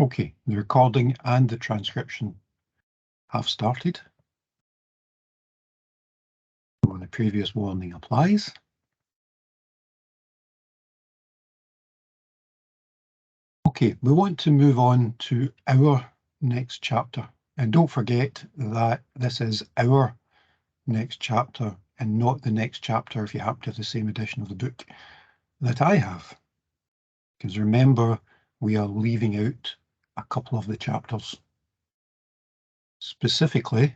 Okay, the recording and the transcription have started. So the previous warning applies. Okay, we want to move on to our next chapter. And don't forget that this is our next chapter and not the next chapter if you happen to have the same edition of the book that I have. Because remember, we are leaving out a couple of the chapters. Specifically,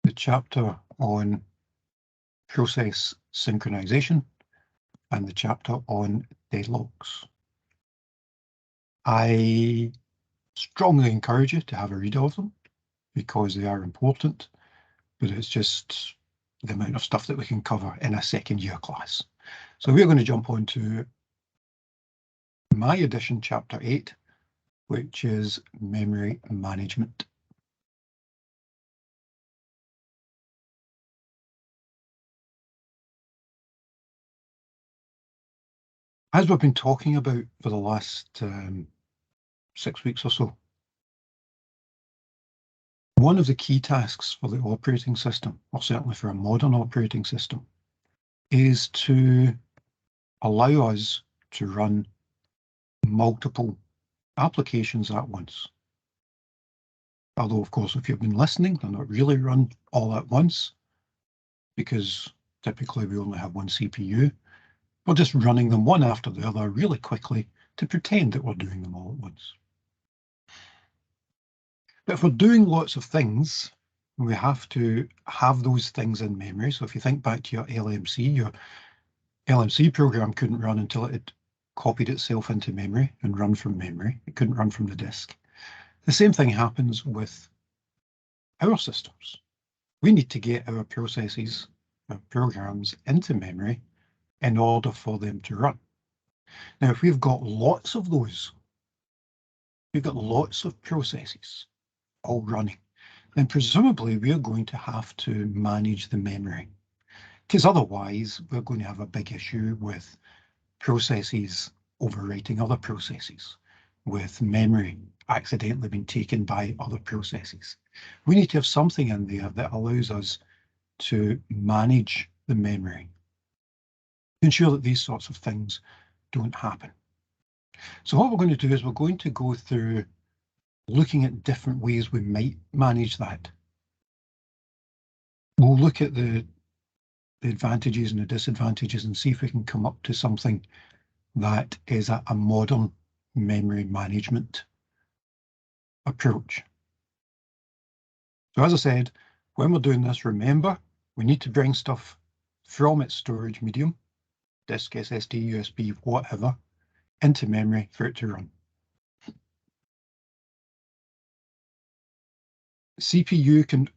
the chapter on process synchronization and the chapter on deadlocks. I strongly encourage you to have a read of them because they are important, but it's just the amount of stuff that we can cover in a second year class. So we're going to jump on to my edition, chapter 8, which is memory management. As we've been talking about for the last 6 weeks or so, one of the key tasks for the operating system, or certainly for a modern operating system, is to allow us to run multiple applications at once. Although, of course, if you've been listening, they're not really run all at once, because typically we only have one CPU. We're just running them one after the other really quickly to pretend that we're doing them all at once. But if we're doing lots of things, we have to have those things in memory. So if you think back to your LMC program couldn't run until it had copied itself into memory and run from memory. It couldn't run from the disk. The same thing happens with our systems. We need to get our processes, our programs into memory in order for them to run. Now, if we've got lots of those, we've got lots of processes all running, then presumably we're going to have to manage the memory, because otherwise we're going to have a big issue with processes overwriting other processes, with memory accidentally being taken by other processes. We need to have something in there that allows us to manage the memory, ensure that these sorts of things don't happen. So what we're going to do is we're going to go through looking at different ways we might manage that. We'll look at the advantages and the disadvantages and see if we can come up to something that is a modern memory management approach. So as I said, when we're doing this, remember, we need to bring stuff from its storage medium, disk, SSD, USB, whatever, into memory for it to run. CPU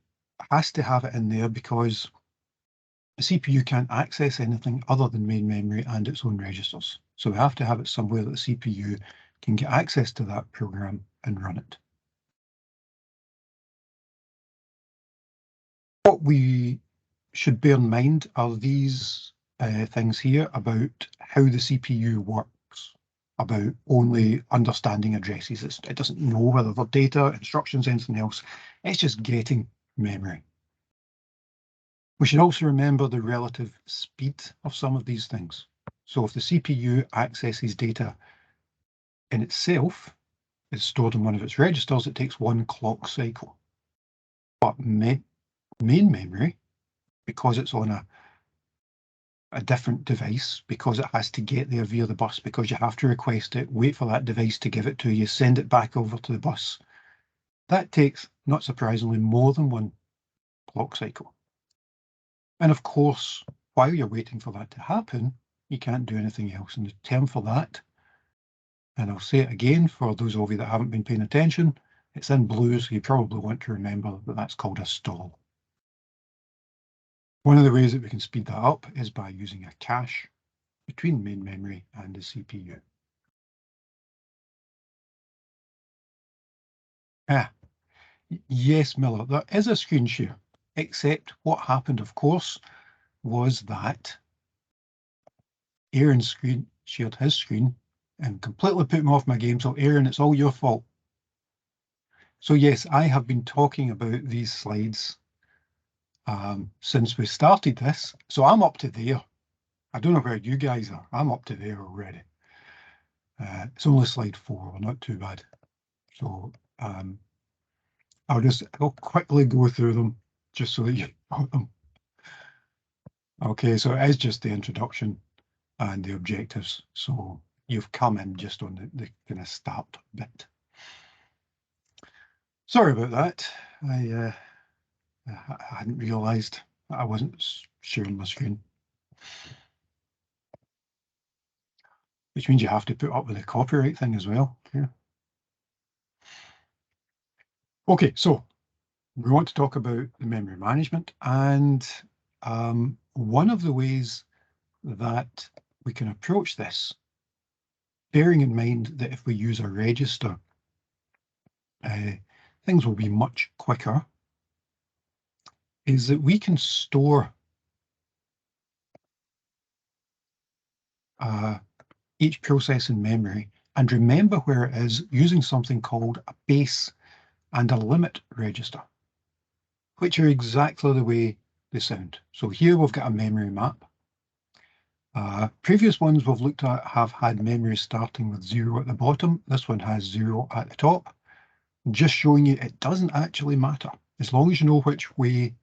has to have it in there because the CPU can't access anything other than main memory and its own registers. So we have to have it somewhere that the CPU can get access to that program and run it. What we should bear in mind are these things here about how the CPU works, about only understanding addresses. It doesn't know whether they're data, instructions, anything else. It's just getting memory. We should also remember the relative speed of some of these things. So if the CPU accesses data in itself, it's stored in one of its registers, it takes 1 clock cycle. But main memory, because it's on a different device, because it has to get there via the bus, because you have to request it, wait for that device to give it to you, send it back over to the bus, that takes, not surprisingly, more than 1 clock cycle. And of course, while you're waiting for that to happen, you can't do anything else. And the term for that, and I'll say it again for those of you that haven't been paying attention, it's in blue, so you probably want to remember that that's called a stall. One of the ways that we can speed that up is by using a cache between main memory and the CPU. Yes, Miller, there is a screen share, except what happened, of course, was that Aaron shared his screen and completely put me off my game. So Aaron, it's all your fault. So yes, I have been talking about these slides since we started this. So I'm up to there. I don't know where you guys are. I'm up to there already. It's only slide 4, we're not too bad. So I'll quickly go through them just so that you've got them. Okay, so it is just the introduction and the objectives. So you've come in just on the kind of start bit. Sorry about that. I hadn't realised I wasn't sharing my screen. Which means you have to put up with the copyright thing as well. Yeah. Okay, so we want to talk about the memory management, and one of the ways that we can approach this, bearing in mind that if we use a register, things will be much quicker, is that we can store each process in memory and remember where it is using something called a base and a limit register, which are exactly the way they sound. So here we've got a memory map. Previous ones we've looked at have had memories starting with 0 at the bottom. This one has 0 at the top. Just showing you it doesn't actually matter. As long as you know which way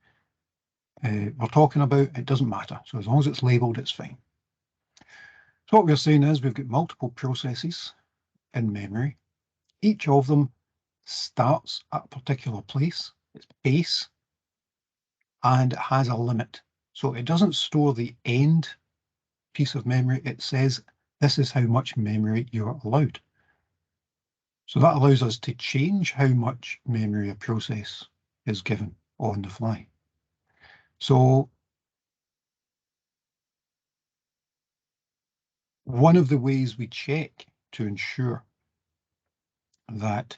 we're talking about, it doesn't matter. So as long as it's labelled, it's fine. So what we're saying is we've got multiple processes in memory. Each of them starts at a particular place. It's base, and it has a limit. So it doesn't store the end piece of memory. It says this is how much memory you're allowed. So that allows us to change how much memory a process is given on the fly. So one of the ways we check to ensure that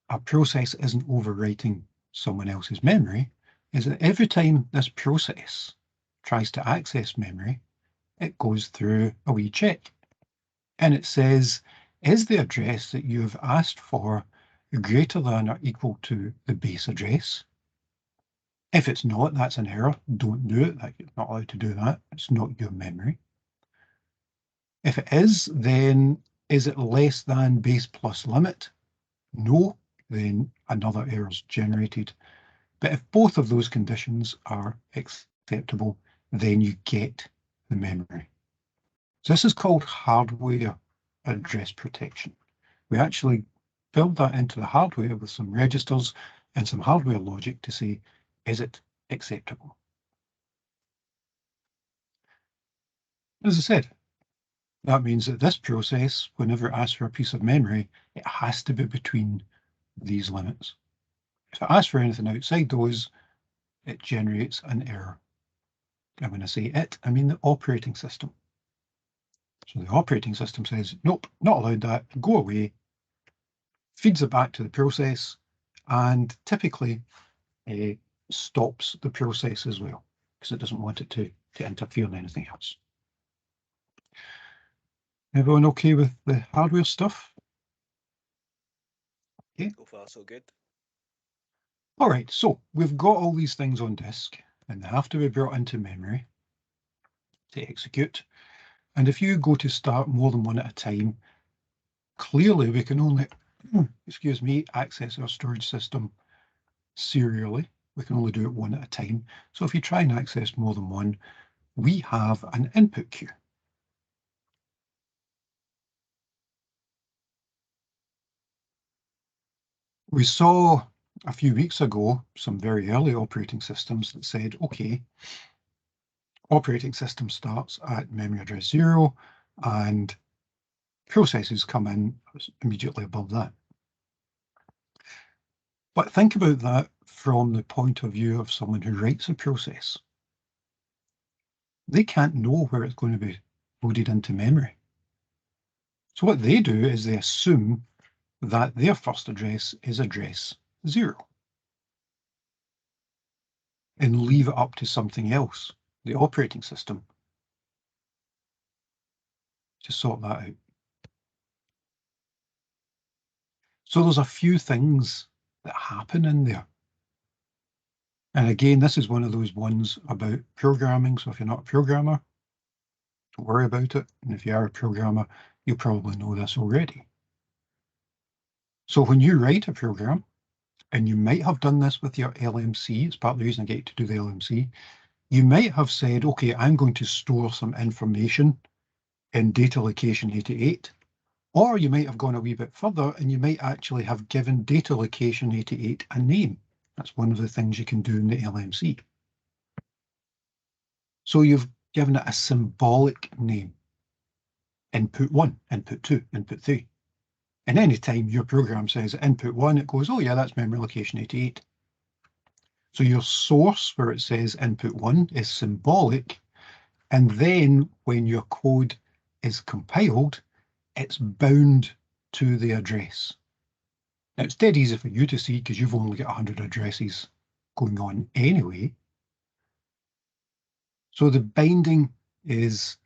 a process isn't overwriting someone else's memory is that every time this process tries to access memory, it goes through a wee check. And it says, is the address that you've asked for greater than or equal to the base address? If it's not, that's an error. Don't do it. You're not allowed to do that. It's not your memory. If it is, then is it less than base plus limit? No, then another error is generated. But if both of those conditions are acceptable, then you get the memory. So this is called hardware address protection. We actually build that into the hardware with some registers and some hardware logic to say, is it acceptable? As I said, that means that this process, whenever it asks for a piece of memory, it has to be between these limits. If it asks for anything outside those, it generates an error. And when I say it, I mean the operating system. So the operating system says, nope, not allowed that, go away, feeds it back to the process, and typically stops the process as well, because it doesn't want it to interfere in anything else. Everyone okay with the hardware stuff? Okay. So far, so good. All right, so we've got all these things on disk, and they have to be brought into memory to execute. And if you go to start more than one at a time, clearly we can only, excuse me, access our storage system serially. We can only do it one at a time. So if you try and access more than one, we have an input queue. We saw a few weeks ago some very early operating systems that said, okay, operating system starts at memory address 0 and processes come in immediately above that. But think about that from the point of view of someone who writes a process. They can't know where it's going to be loaded into memory. So what they do is they assume that their first address is address 0 and leave it up to something else, the operating system, to sort that out. So there's a few things that happen in there. And again, this is one of those ones about programming. So if you're not a programmer, don't worry about it. And if you are a programmer, you probably know this already. So when you write a program, and you might have done this with your LMC, it's part of the reason I get to do the LMC, you might have said, okay, I'm going to store some information in data location 88, or you might have gone a wee bit further and you might actually have given data location 88 a name. That's one of the things you can do in the LMC. So you've given it a symbolic name. Input 1, input 2, input 3. And any time your program says input 1, it goes, oh yeah, that's memory location 88. So your source where it says input 1 is symbolic. And then when your code is compiled, it's bound to the address. Now it's dead easy for you to see because you've only got 100 addresses going on anyway. So the binding is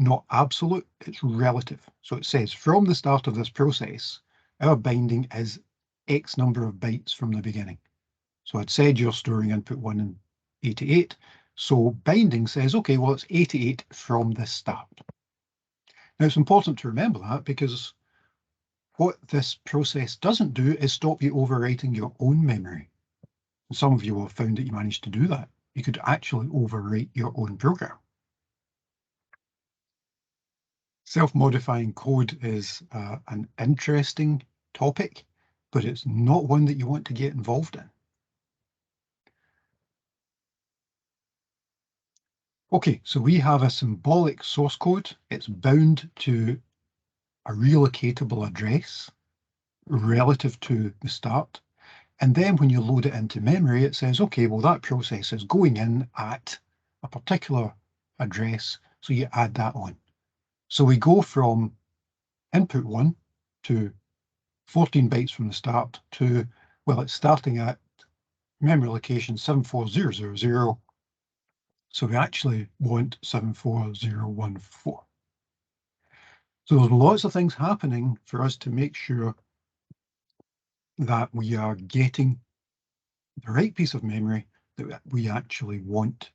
not absolute, it's relative. So it says from the start of this process, our binding is X number of bytes from the beginning. So I'd said you're storing input 1 and 88. So binding says, okay, well, it's 88 from the start. Now it's important to remember that because what this process doesn't do is stop you overwriting your own memory. And some of you will have found that you managed to do that. You could actually overwrite your own program. Self-modifying code is an interesting topic, but it's not one that you want to get involved in. Okay, so we have a symbolic source code. It's bound to a relocatable address relative to the start. And then when you load it into memory, it says, okay, well, that process is going in at a particular address, so you add that on. So we go from input 1 to 14 bytes from the start to, well, it's starting at memory location 74000. So we actually want 74014. So there's lots of things happening for us to make sure that we are getting the right piece of memory that we actually want.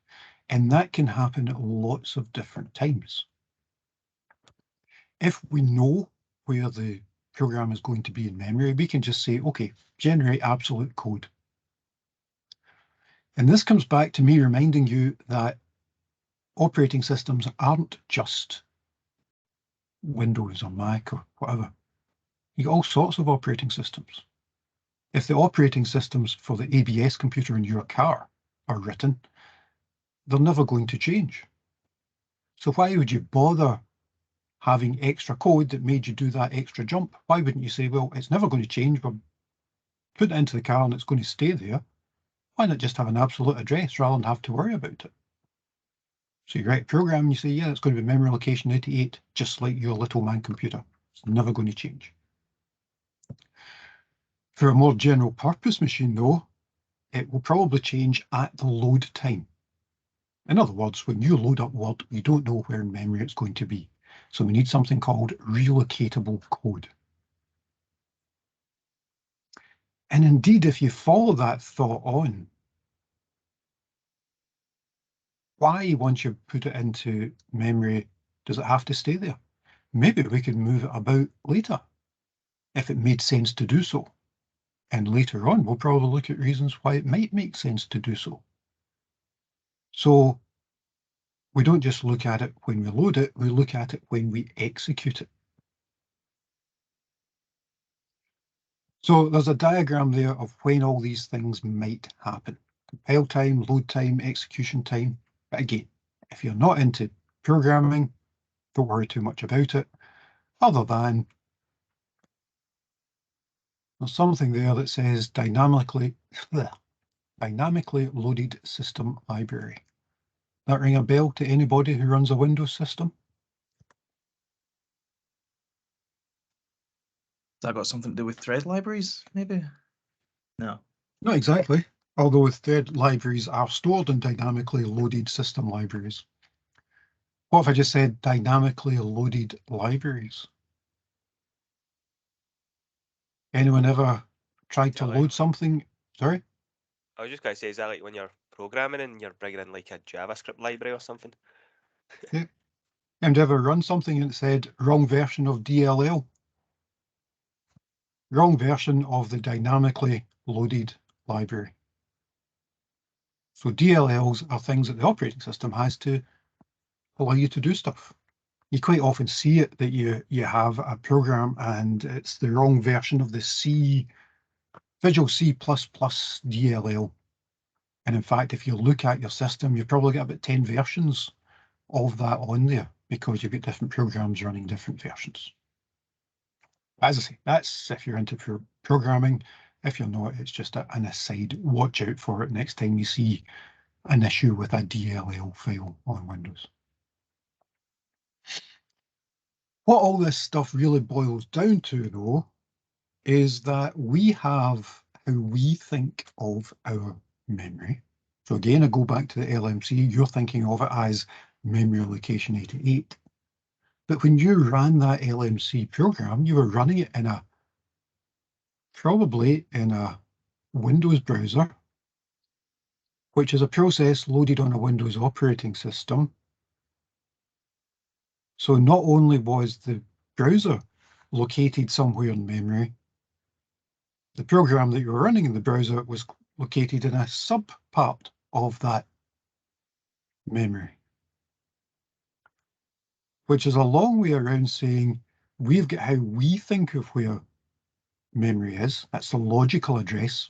And that can happen at lots of different times. If we know where the program is going to be in memory, we can just say, okay, generate absolute code. And this comes back to me reminding you that operating systems aren't just Windows or Mac or whatever. You got all sorts of operating systems. If the operating systems for the ABS computer in your car are written, they're never going to change. So why would you bother having extra code that made you do that extra jump? Why wouldn't you say, well, it's never going to change, we're putting it into the car and it's going to stay there. Why not just have an absolute address rather than have to worry about it? So you write a program and you say, yeah, it's going to be memory location 88, just like your little man computer. It's never going to change. For a more general purpose machine, though, it will probably change at the load time. In other words, when you load up Word, you don't know where in memory it's going to be. So we need something called relocatable code. And indeed, if you follow that thought on, why, once you put it into memory, does it have to stay there? Maybe we could move it about later, if it made sense to do so. And later on, we'll probably look at reasons why it might make sense to do so. So we don't just look at it when we load it, we look at it when we execute it. So there's a diagram there of when all these things might happen. Compile time, load time, execution time. But again, if you're not into programming, don't worry too much about it, other than there's something there that says dynamically loaded system library. That ring a bell to anybody who runs a Windows system? Has that got something to do with thread libraries, maybe? No. Not exactly, although thread libraries are stored in dynamically loaded system libraries. What if I just said dynamically loaded libraries? Anyone ever tried to Yeah, like- load something? Sorry? I was just going to say, is that like when you're programming and you're bringing in like a JavaScript library or something? And ever run something and it said wrong version of DLL? Wrong version of the dynamically loaded library. So DLLs are things that the operating system has to allow you to do stuff. You quite often see it that you have a program and it's the wrong version of the Visual C++ DLL. And in fact, if you look at your system, you've probably got about 10 versions of that on there because you've got different programs running different versions. As I say, that's if you're into programming. If you're not, it's just an aside. Watch out for it next time you see an issue with a DLL file on Windows. What all this stuff really boils down to, though, is that we have how we think of our memory. So again, I go back to the LMC, you're thinking of it as memory location 88. But when you ran that LMC program, you were running it in probably in a Windows browser, which is a process loaded on a Windows operating system. So not only was the browser located somewhere in memory, the program that you were running in the browser was located in a sub-part of that memory, which is a long way around saying we've got how we think of where memory is. That's the logical address,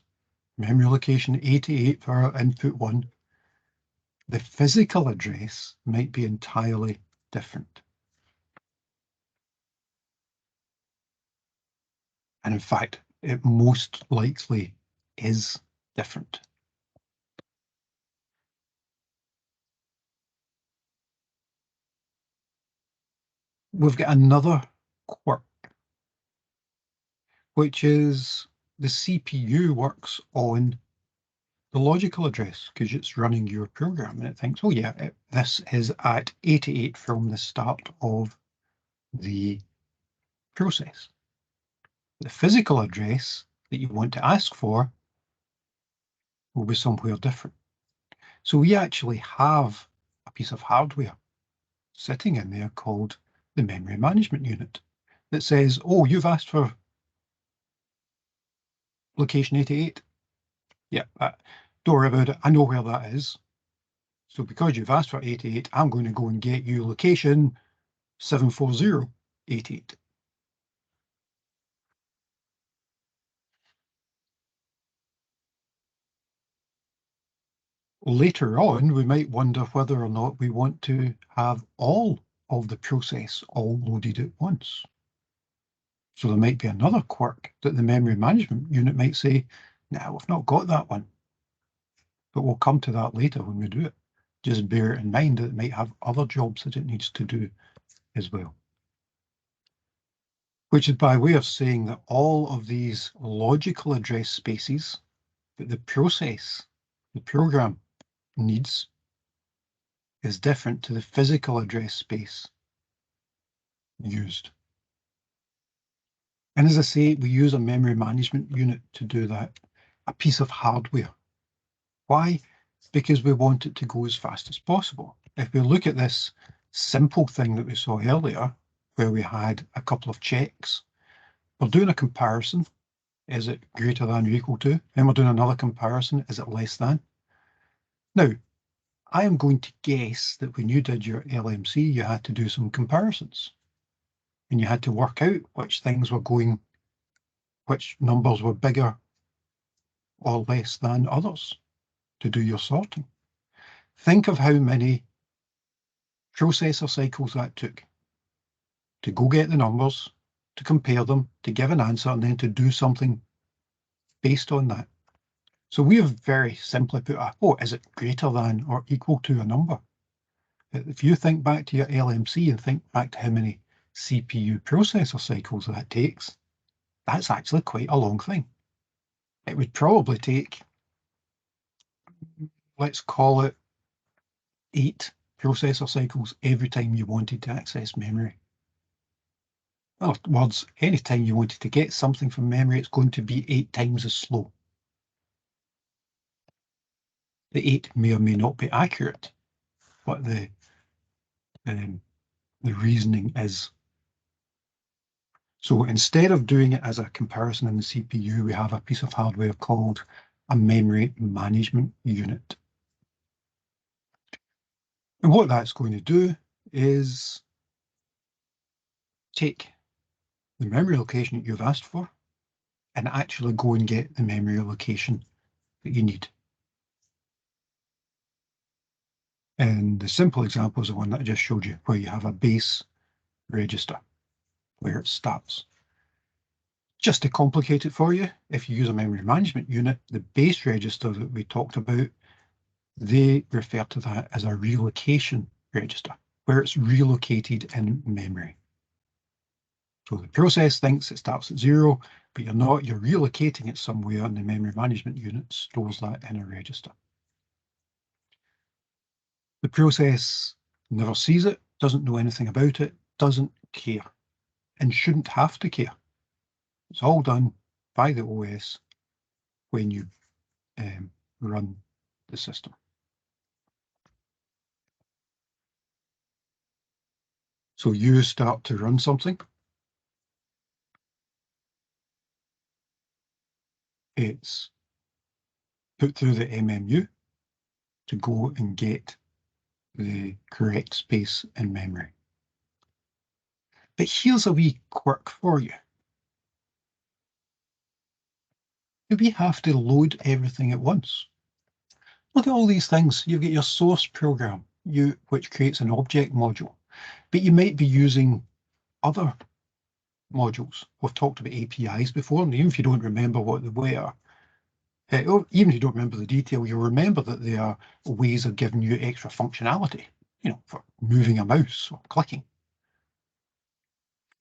memory location 88 for our input 1. The physical address might be entirely different. And in fact, it most likely is different. We've got another quirk, which is the CPU works on the logical address because it's running your program and it thinks, oh yeah, this is at 88 from the start of the process. The physical address that you want to ask for will be somewhere different. So we actually have a piece of hardware sitting in there called the memory management unit that says, oh, you've asked for location 88. Yeah, don't worry about it. I know where that is. So because you've asked for 88, I'm going to go and get you location 74088. Later on, we might wonder whether or not we want to have all of the process all loaded at once. So there might be another quirk that the memory management unit might say, no, we've not got that one. But we'll come to that later when we do it. Just bear it in mind that it might have other jobs that it needs to do as well. Which is by way of saying that all of these logical address spaces that the process, the program needs is different to the physical address space used. And as I say, we use a memory management unit to do that, a piece of hardware. Why? Because we want it to go as fast as possible. If we look at this simple thing that we saw earlier, where we had a couple of checks, we're doing a comparison. Is it greater than or equal to? Then we're doing another comparison. Is it less than? Now, I am going to guess that when you did your LMC, you had to do some comparisons. And you had to work out which things were going, which numbers were bigger or less than others to do your sorting. Think of how many processor cycles that took to go get the numbers, to compare them, to give an answer, and then to do something based on that. So we have very simply put is it greater than or equal to a number? If you think back to your LMC and think back to how many CPU processor cycles that takes, that's actually quite a long thing. It would probably take, let's call it 8 processor cycles every time you wanted to access memory. In other words, anytime you wanted to get something from memory, it's going to be 8 times as slow. The 8 may or may not be accurate, but the reasoning is. So instead of doing it as a comparison in the CPU, we have a piece of hardware called a memory management unit. And what that's going to do is take the memory location that you've asked for and actually go and get the memory location that you need. And the simple example is the one that I just showed you, where you have a base register where it starts. Just to complicate it for you, if you use a memory management unit, the base register that we talked about, they refer to that as a relocation register, where it's relocated in memory. So the process thinks it starts at 0, but you're not, you're relocating it somewhere, and the memory management unit stores that in a register. The process never sees it, doesn't know anything about it, doesn't care, and shouldn't have to care. It's all done by the OS when you run the system. So you start to run something. It's put through the MMU to go and get the correct space in memory. But here's a wee quirk for you. We have to load everything at once. Look at all these things. You've got your source program, which creates an object module, but you might be using other modules. We've talked about APIs before, and even if you don't remember what they were, or even if you don't remember the detail, you'll remember that they are ways of giving you extra functionality, for moving a mouse or clicking.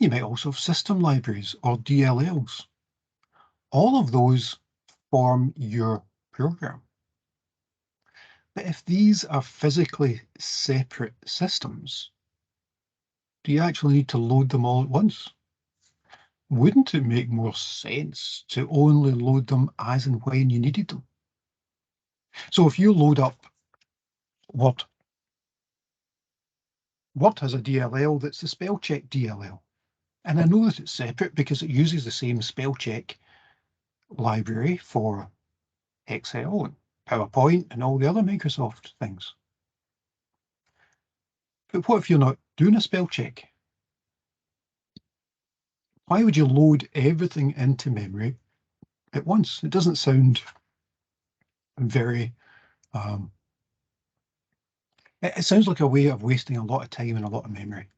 You might also have system libraries or DLLs. All of those form your program. But if these are physically separate systems, do you actually need to load them all at once? Wouldn't it make more sense to only load them as and when you needed them? So if you load up Word has a DLL that's the spell check DLL. And I know that it's separate because it uses the same spell check library for Excel and PowerPoint and all the other Microsoft things. But what if you're not doing a spell check? Why would you load everything into memory at once? It doesn't sound very, it sounds like a way of wasting a lot of time and a lot of memory.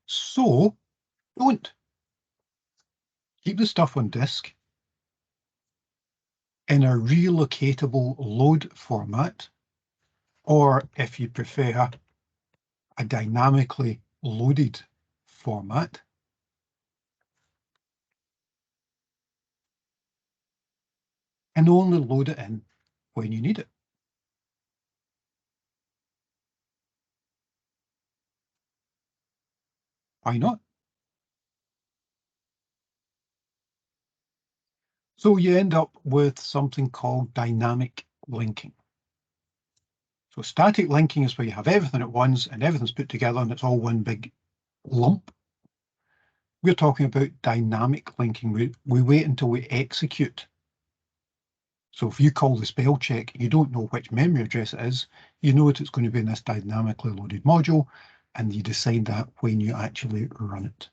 So don't. Keep the stuff on disk in a relocatable load format, or if you prefer, a dynamically loaded format. And only load it in when you need it. Why not? So you end up with something called dynamic linking. So static linking is where you have everything at once and everything's put together and it's all one big lump. We're talking about dynamic linking. We wait until we execute. So if you call the spell check, you don't know which memory address it is, you know that it's going to be in this dynamically loaded module, and you decide that when you actually run it.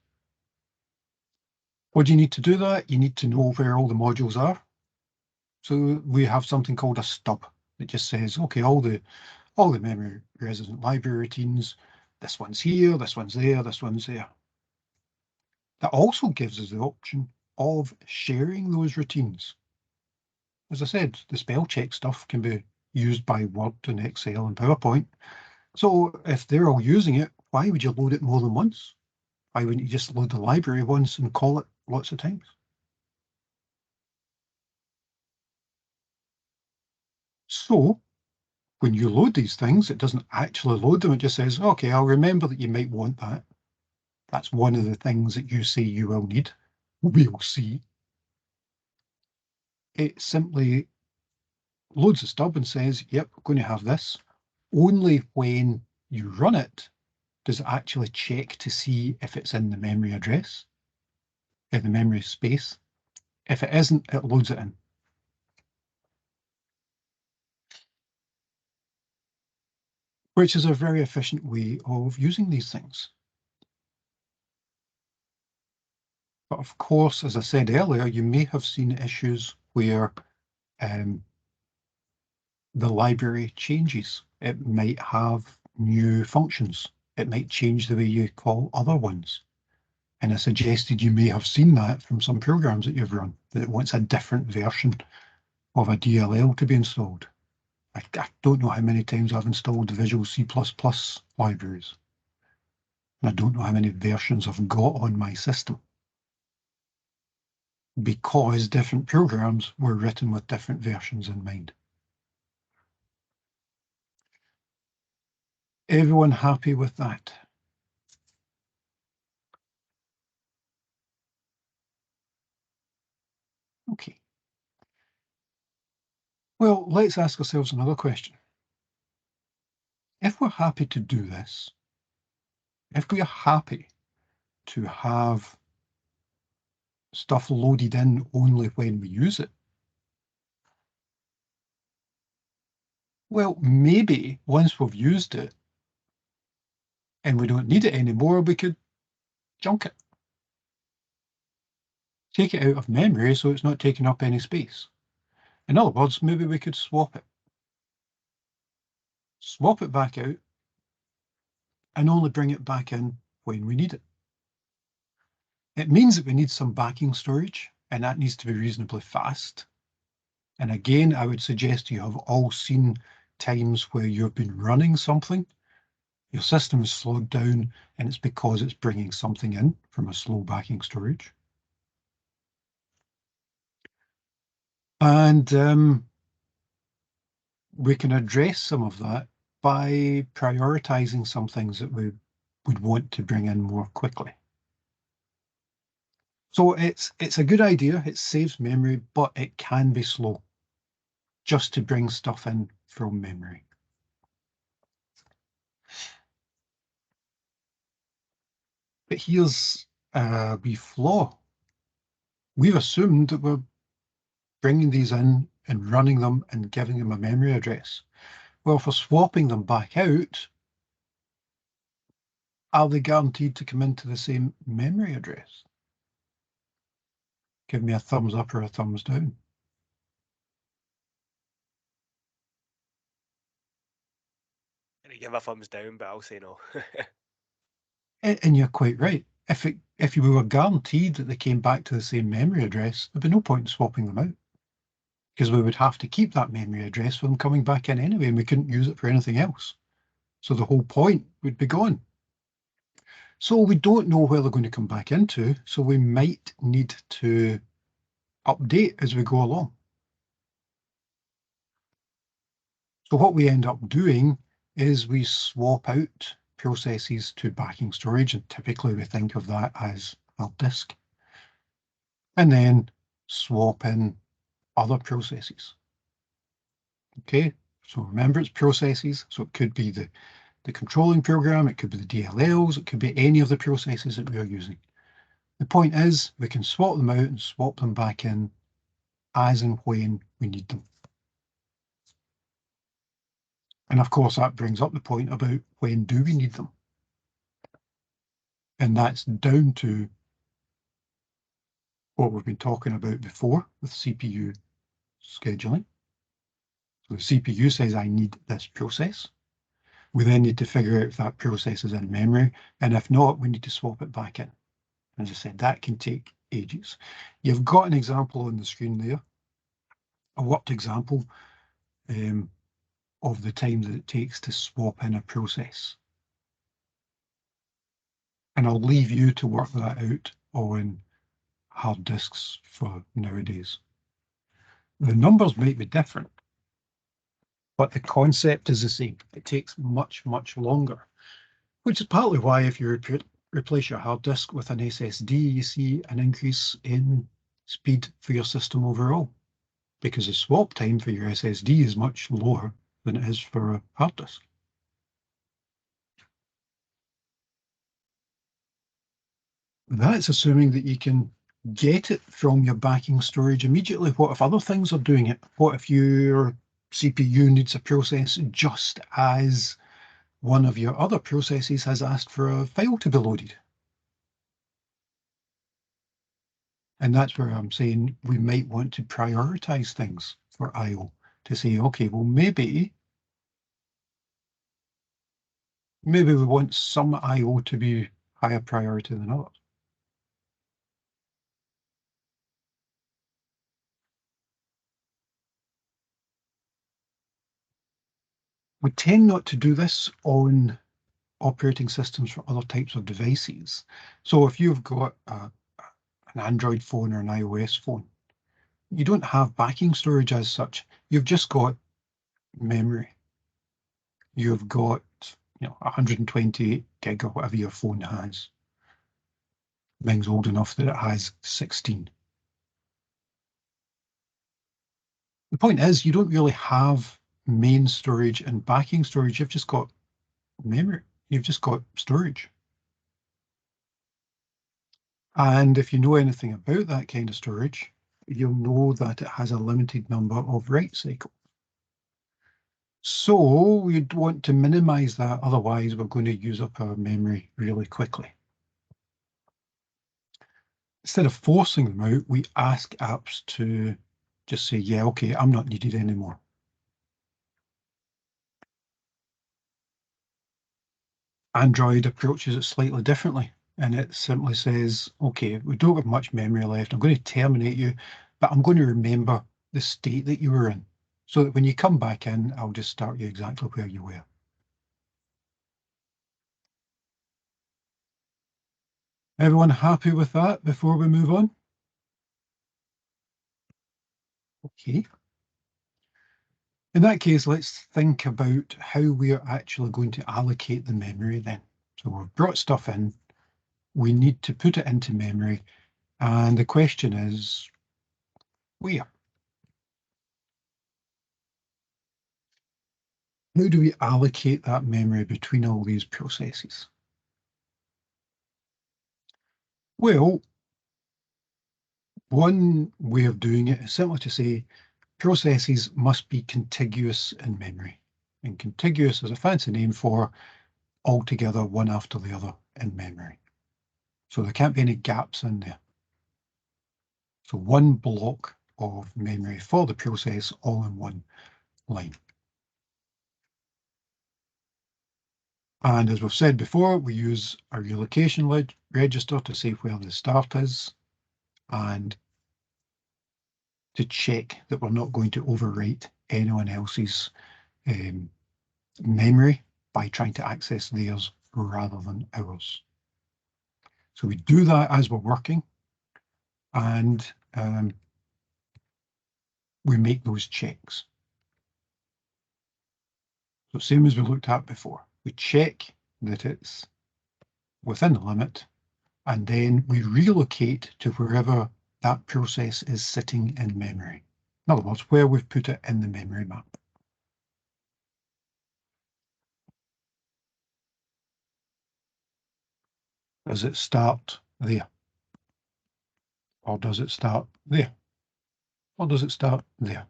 What do you need to do that? You need to know where all the modules are. So we have something called a stub that just says, okay, all the memory resident library routines, this one's here, this one's there, this one's there. That also gives us the option of sharing those routines. As I said, the spell check stuff can be used by Word and Excel and PowerPoint. So if they're all using it, why would you load it more than once? Why wouldn't you just load the library once and call it lots of times? So when you load these things, it doesn't actually load them. It just says, okay, I'll remember that you might want that. That's one of the things that you say you will need. We'll see. It simply loads the stub and says, yep, we're going to have this. Only when you run it does it actually check to see if it's in the memory address, in the memory space. If it isn't, it loads it in. Which is a very efficient way of using these things. But of course, as I said earlier, you may have seen issues where the library changes. It might have new functions. It might change the way you call other ones. And I suggested you may have seen that from some programs that you've run, that it wants a different version of a DLL to be installed. I don't know how many times I've installed the Visual C++ libraries. And I don't know how many versions I've got on my system, because different programs were written with different versions in mind. Everyone happy with that? Okay. Well, let's ask ourselves another question. If we're happy to do this, if we are happy to have stuff loaded in only when we use it, well, maybe once we've used it and we don't need it anymore, we could junk it. Take it out of memory so it's not taking up any space. In other words, maybe we could swap it. Swap it back out and only bring it back in when we need it. It means that we need some backing storage, and that needs to be reasonably fast. And again, I would suggest you have all seen times where you've been running something, your system is slowed down, and it's because it's bringing something in from a slow backing storage. And we can address some of that by prioritizing some things that we would want to bring in more quickly. So it's a good idea, it saves memory, but it can be slow just to bring stuff in from memory. But here's a wee flaw. We've assumed that we're bringing these in and running them and giving them a memory address. Well, for swapping them back out, are they guaranteed to come into the same memory address? Give me a thumbs up or a thumbs down. I give a thumbs down, but I'll say no. And you're quite right. If you were guaranteed that they came back to the same memory address, there'd be no point in swapping them out, because we would have to keep that memory address for them coming back in anyway, and we couldn't use it for anything else. So the whole point would be gone. So we don't know where they're going to come back into, so we might need to update as we go along. So what we end up doing is we swap out processes to backing storage, and typically we think of that as hard disk, and then swap in other processes. Okay, so remember it's processes, so it could be the controlling program, it could be the DLLs, it could be any of the processes that we are using. The point is we can swap them out and swap them back in as and when we need them. And of course, that brings up the point about when do we need them? And that's down to what we've been talking about before with CPU scheduling. So the CPU says, I need this process. We then need to figure out if that process is in memory. And if not, we need to swap it back in. As I said, that can take ages. You've got an example on the screen there, a worked example of the time that it takes to swap in a process. And I'll leave you to work that out on hard disks for nowadays. The numbers might be different, but the concept is the same. It takes much, much longer, which is partly why if you replace your hard disk with an SSD, you see an increase in speed for your system overall, because the swap time for your SSD is much lower than it is for a hard disk. That's assuming that you can get it from your backing storage immediately. What if other things are doing it? What if your CPU needs a process just as one of your other processes has asked for a file to be loaded? And that's where I'm saying we might want to prioritize things for I/O to say, okay, well, maybe we want some I/O to be higher priority than others. We tend not to do this on operating systems for other types of devices. So if you've got an Android phone or an iOS phone, you don't have backing storage as such. You've just got memory. You've got 128 gig or whatever your phone has. Mine's old enough that it has 16. The point is, you don't really have main storage and backing storage. You've just got memory. You've just got storage. And if you know anything about that kind of storage, you'll know that it has a limited number of write cycles. So we'd want to minimize that, otherwise we're going to use up our memory really quickly. Instead of forcing them out, we ask apps to just say, yeah, okay, I'm not needed anymore. Android approaches it slightly differently, and it simply says, okay, we don't have much memory left. I'm going to terminate you, but I'm going to remember the state that you were in, so that when you come back in, I'll just start you exactly where you were. Everyone happy with that before we move on? Okay. In that case, let's think about how we are actually going to allocate the memory then. So we've brought stuff in, we need to put it into memory, and the question is, where? How do we allocate that memory between all these processes? Well, one way of doing it is simply to say processes must be contiguous in memory. And contiguous is a fancy name for all together, one after the other in memory. So there can't be any gaps in there. So one block of memory for the process all in one line. And as we've said before, we use a relocation register to say where the start is and to check that we're not going to overwrite anyone else's memory by trying to access theirs rather than ours. So we do that as we're working, and we make those checks. So same as we looked at before, we check that it's within the limit, and then we relocate to wherever that process is sitting in memory. In other words, where we've put it in the memory map. Does it start there? Or does it start there? Or does it start there?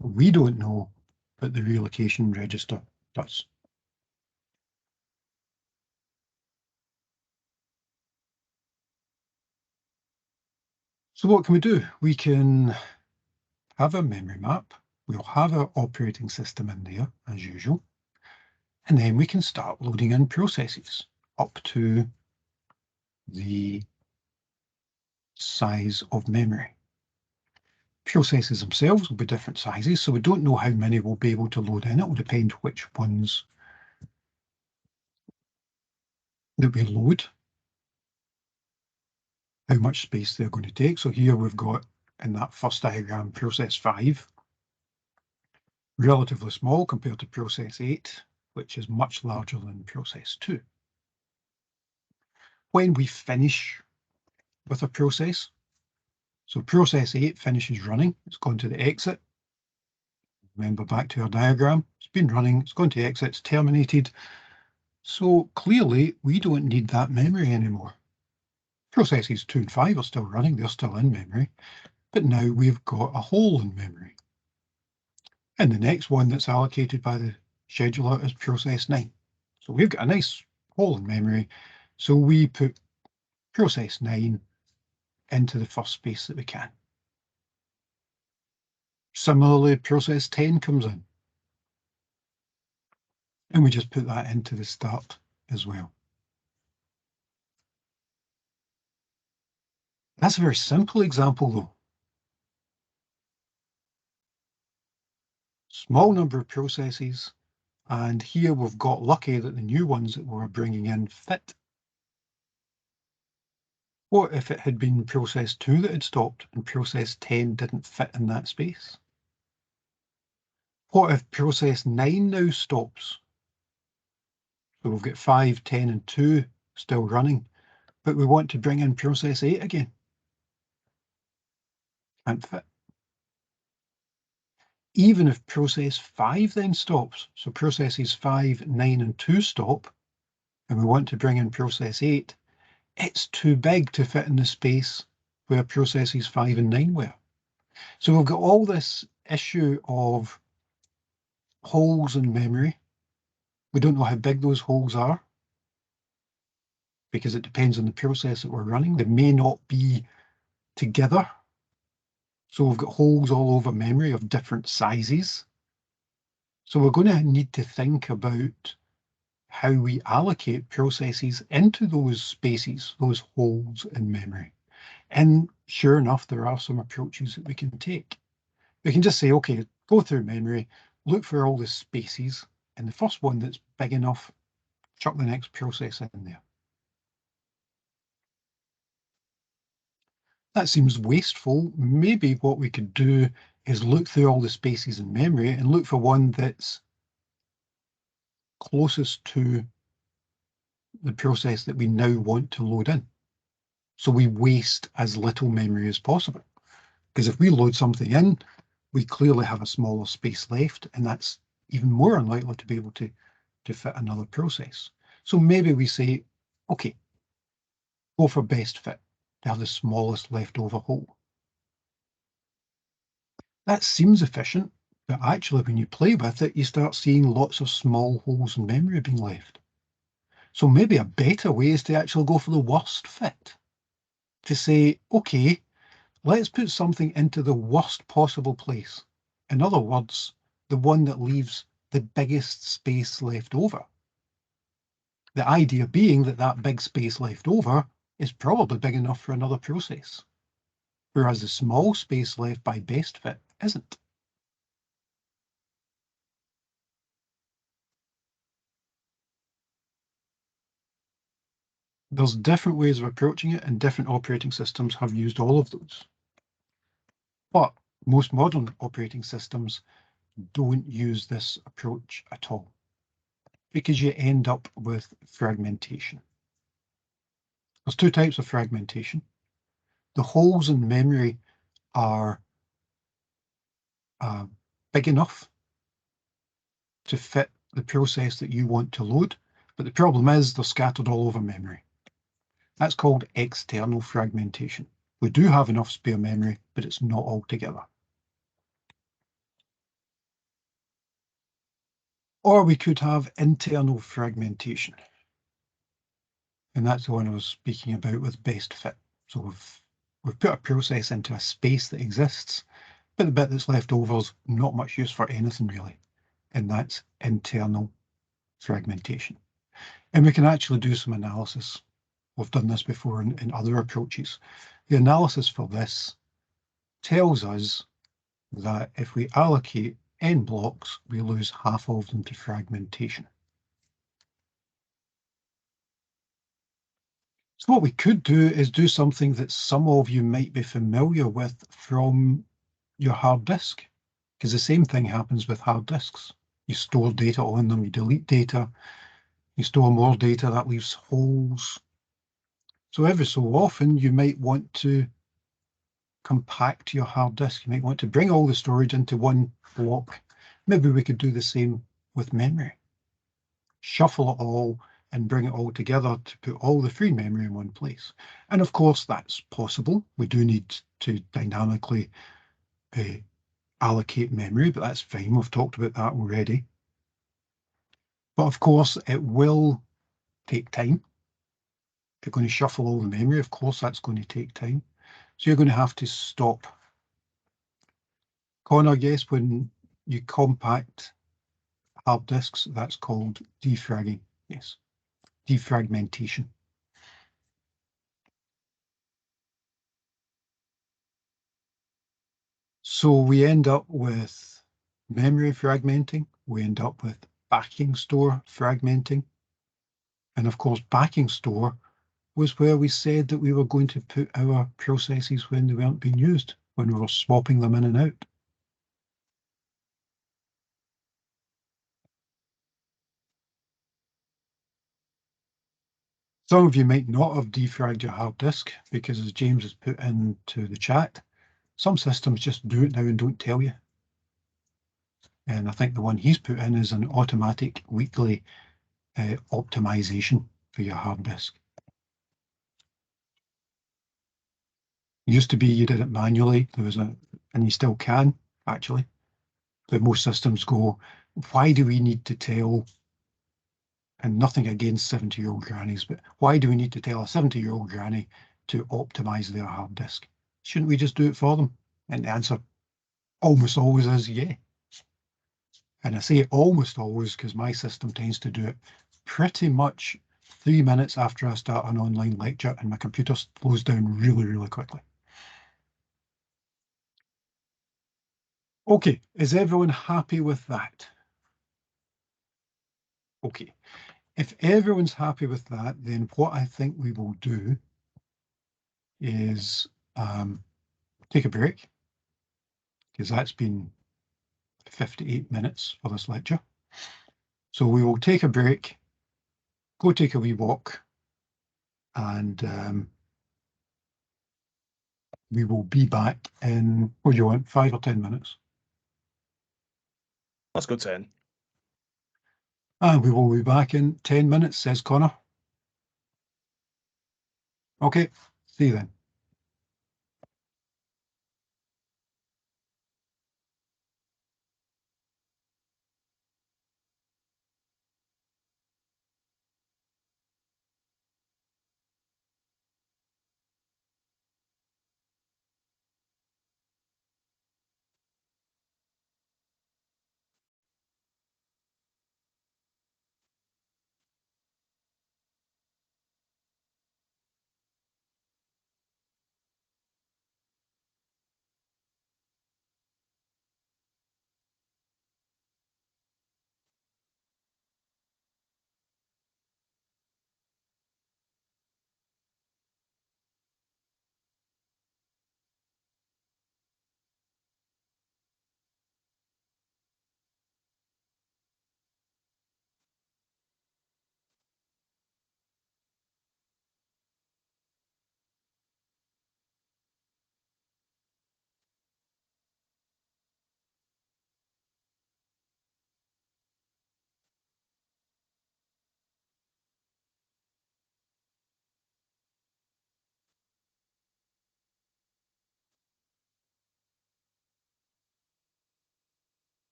We don't know, but the relocation register does. So what can we do? We can have a memory map. We'll have our operating system in there, as usual. And then we can start loading in processes up to the size of memory. Processes themselves will be different sizes, so we don't know how many we'll be able to load in. It will depend which ones that we load, how much space they're going to take. So here we've got, in that first diagram, process 5, relatively small compared to process 8, which is much larger than process 2. when we finish with a process, so process 8 finishes running, it's gone to the exit. Remember back to our diagram, it's been running, it's gone to exit, it's terminated. So clearly we don't need that memory anymore. Processes 2 and 5 are still running, they're still in memory, but now we've got a hole in memory. And the next one that's allocated by the scheduler is process 9. So we've got a nice hole in memory. So we put process 9 into the first space that we can. Similarly, process 10 comes in. And we just put that into the start as well. That's a very simple example though. Small number of processes, and here we've got lucky that the new ones that we're bringing in fit. What if it had been process 2 that had stopped and process 10 didn't fit in that space? What if process 9 now stops? So we've got 5, 10 and 2 still running, but we want to bring in process 8 again. Can't fit. Even if process 5 then stops, so processes 5, 9 and 2 stop, and we want to bring in process 8, it's too big to fit in the space where processes 5 and 9 were. So we've got all this issue of holes in memory. We don't know how big those holes are because it depends on the process that we're running. They may not be together. So we've got holes all over memory of different sizes. So we're going to need to think about how we allocate processes into those spaces, those holes in memory. And sure enough, there are some approaches that we can take. We can just say, okay, go through memory, look for all the spaces, and the first one that's big enough, chuck the next process in there. That seems wasteful. Maybe what we could do is look through all the spaces in memory and look for one that's closest to the process that we now want to load in. So we waste as little memory as possible. Because if we load something in, we clearly have a smaller space left, and that's even more unlikely to be able to fit another process. So maybe we say, okay, go for best fit to have the smallest leftover hole. That seems efficient, but actually when you play with it, you start seeing lots of small holes in memory being left. So maybe a better way is to actually go for the worst fit. To say, okay, let's put something into the worst possible place. In other words, the one that leaves the biggest space left over. The idea being that that big space left over is probably big enough for another process, whereas the small space left by best fit isn't. There's different ways of approaching it, and different operating systems have used all of those. But most modern operating systems don't use this approach at all, because you end up with fragmentation. There's two types of fragmentation. The holes in memory are big enough to fit the process that you want to load, but the problem is they're scattered all over memory. That's called external fragmentation. We do have enough spare memory, but it's not all together. Or we could have internal fragmentation. And that's the one I was speaking about with best fit. So we've put a process into a space that exists, but the bit that's left over is not much use for anything really. And that's internal fragmentation. And we can actually do some analysis. We've done this before in other approaches. The analysis for this tells us that if we allocate n blocks, we lose half of them to fragmentation. So what we could do is do something that some of you might be familiar with from your hard disk, because the same thing happens with hard disks. You store data on them, you delete data, you store more data, that leaves holes. So every so often you might want to compact your hard disk. You might want to bring all the storage into one block. Maybe we could do the same with memory. Shuffle it all and bring it all together to put all the free memory in one place. And of course, that's possible. We do need to dynamically allocate memory, but that's fine. We've talked about that already. But of course, it will take time. If you're going to shuffle all the memory, of course, that's going to take time. So you're going to have to stop. Connor, yes, when you compact hard disks, that's called defragging. Yes, defragmentation. So we end up with memory fragmenting. We end up with backing store fragmenting. And of course, backing store was where we said that we were going to put our processes when they weren't being used, when we were swapping them in and out. Some of you might not have defragged your hard disk because, as James has put into the chat, some systems just do it now and don't tell you. And I think the one he's put in is an automatic weekly optimization for your hard disk. It used to be you did it manually. And you still can, actually. But most systems go, why do we need to tell, and nothing against 70-year-old grannies, but why do we need to tell a 70-year-old granny to optimize their hard disk? Shouldn't we just do it for them? And the answer almost always is yeah. And I say almost always because my system tends to do it pretty much 3 minutes after I start an online lecture, and my computer slows down really, really quickly. Okay, is everyone happy with that? Okay, if everyone's happy with that, then what I think we will do is take a break, because that's been 58 minutes for this lecture. So we will take a break, go take a wee walk, and we will be back in, what do you want, 5 or 10 minutes? Let's go 10. And we will be back in 10 minutes, says Connor. Okay, see you then.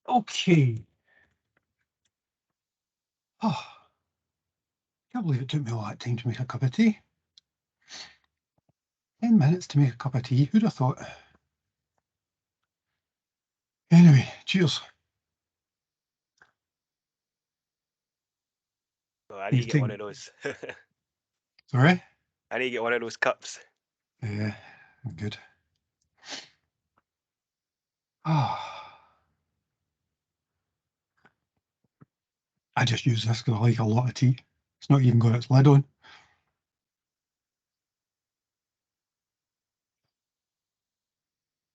Okay. Oh, can't believe it took me all that time to make a cup of tea. 10 minutes to make a cup of tea. Who'd have thought? Anyway, cheers. Well, I need to get one of Interesting. those. Sorry? I need to get one of those cups. Yeah, good. Ah, I just use this because I like a lot of tea. It's not even got its lid on.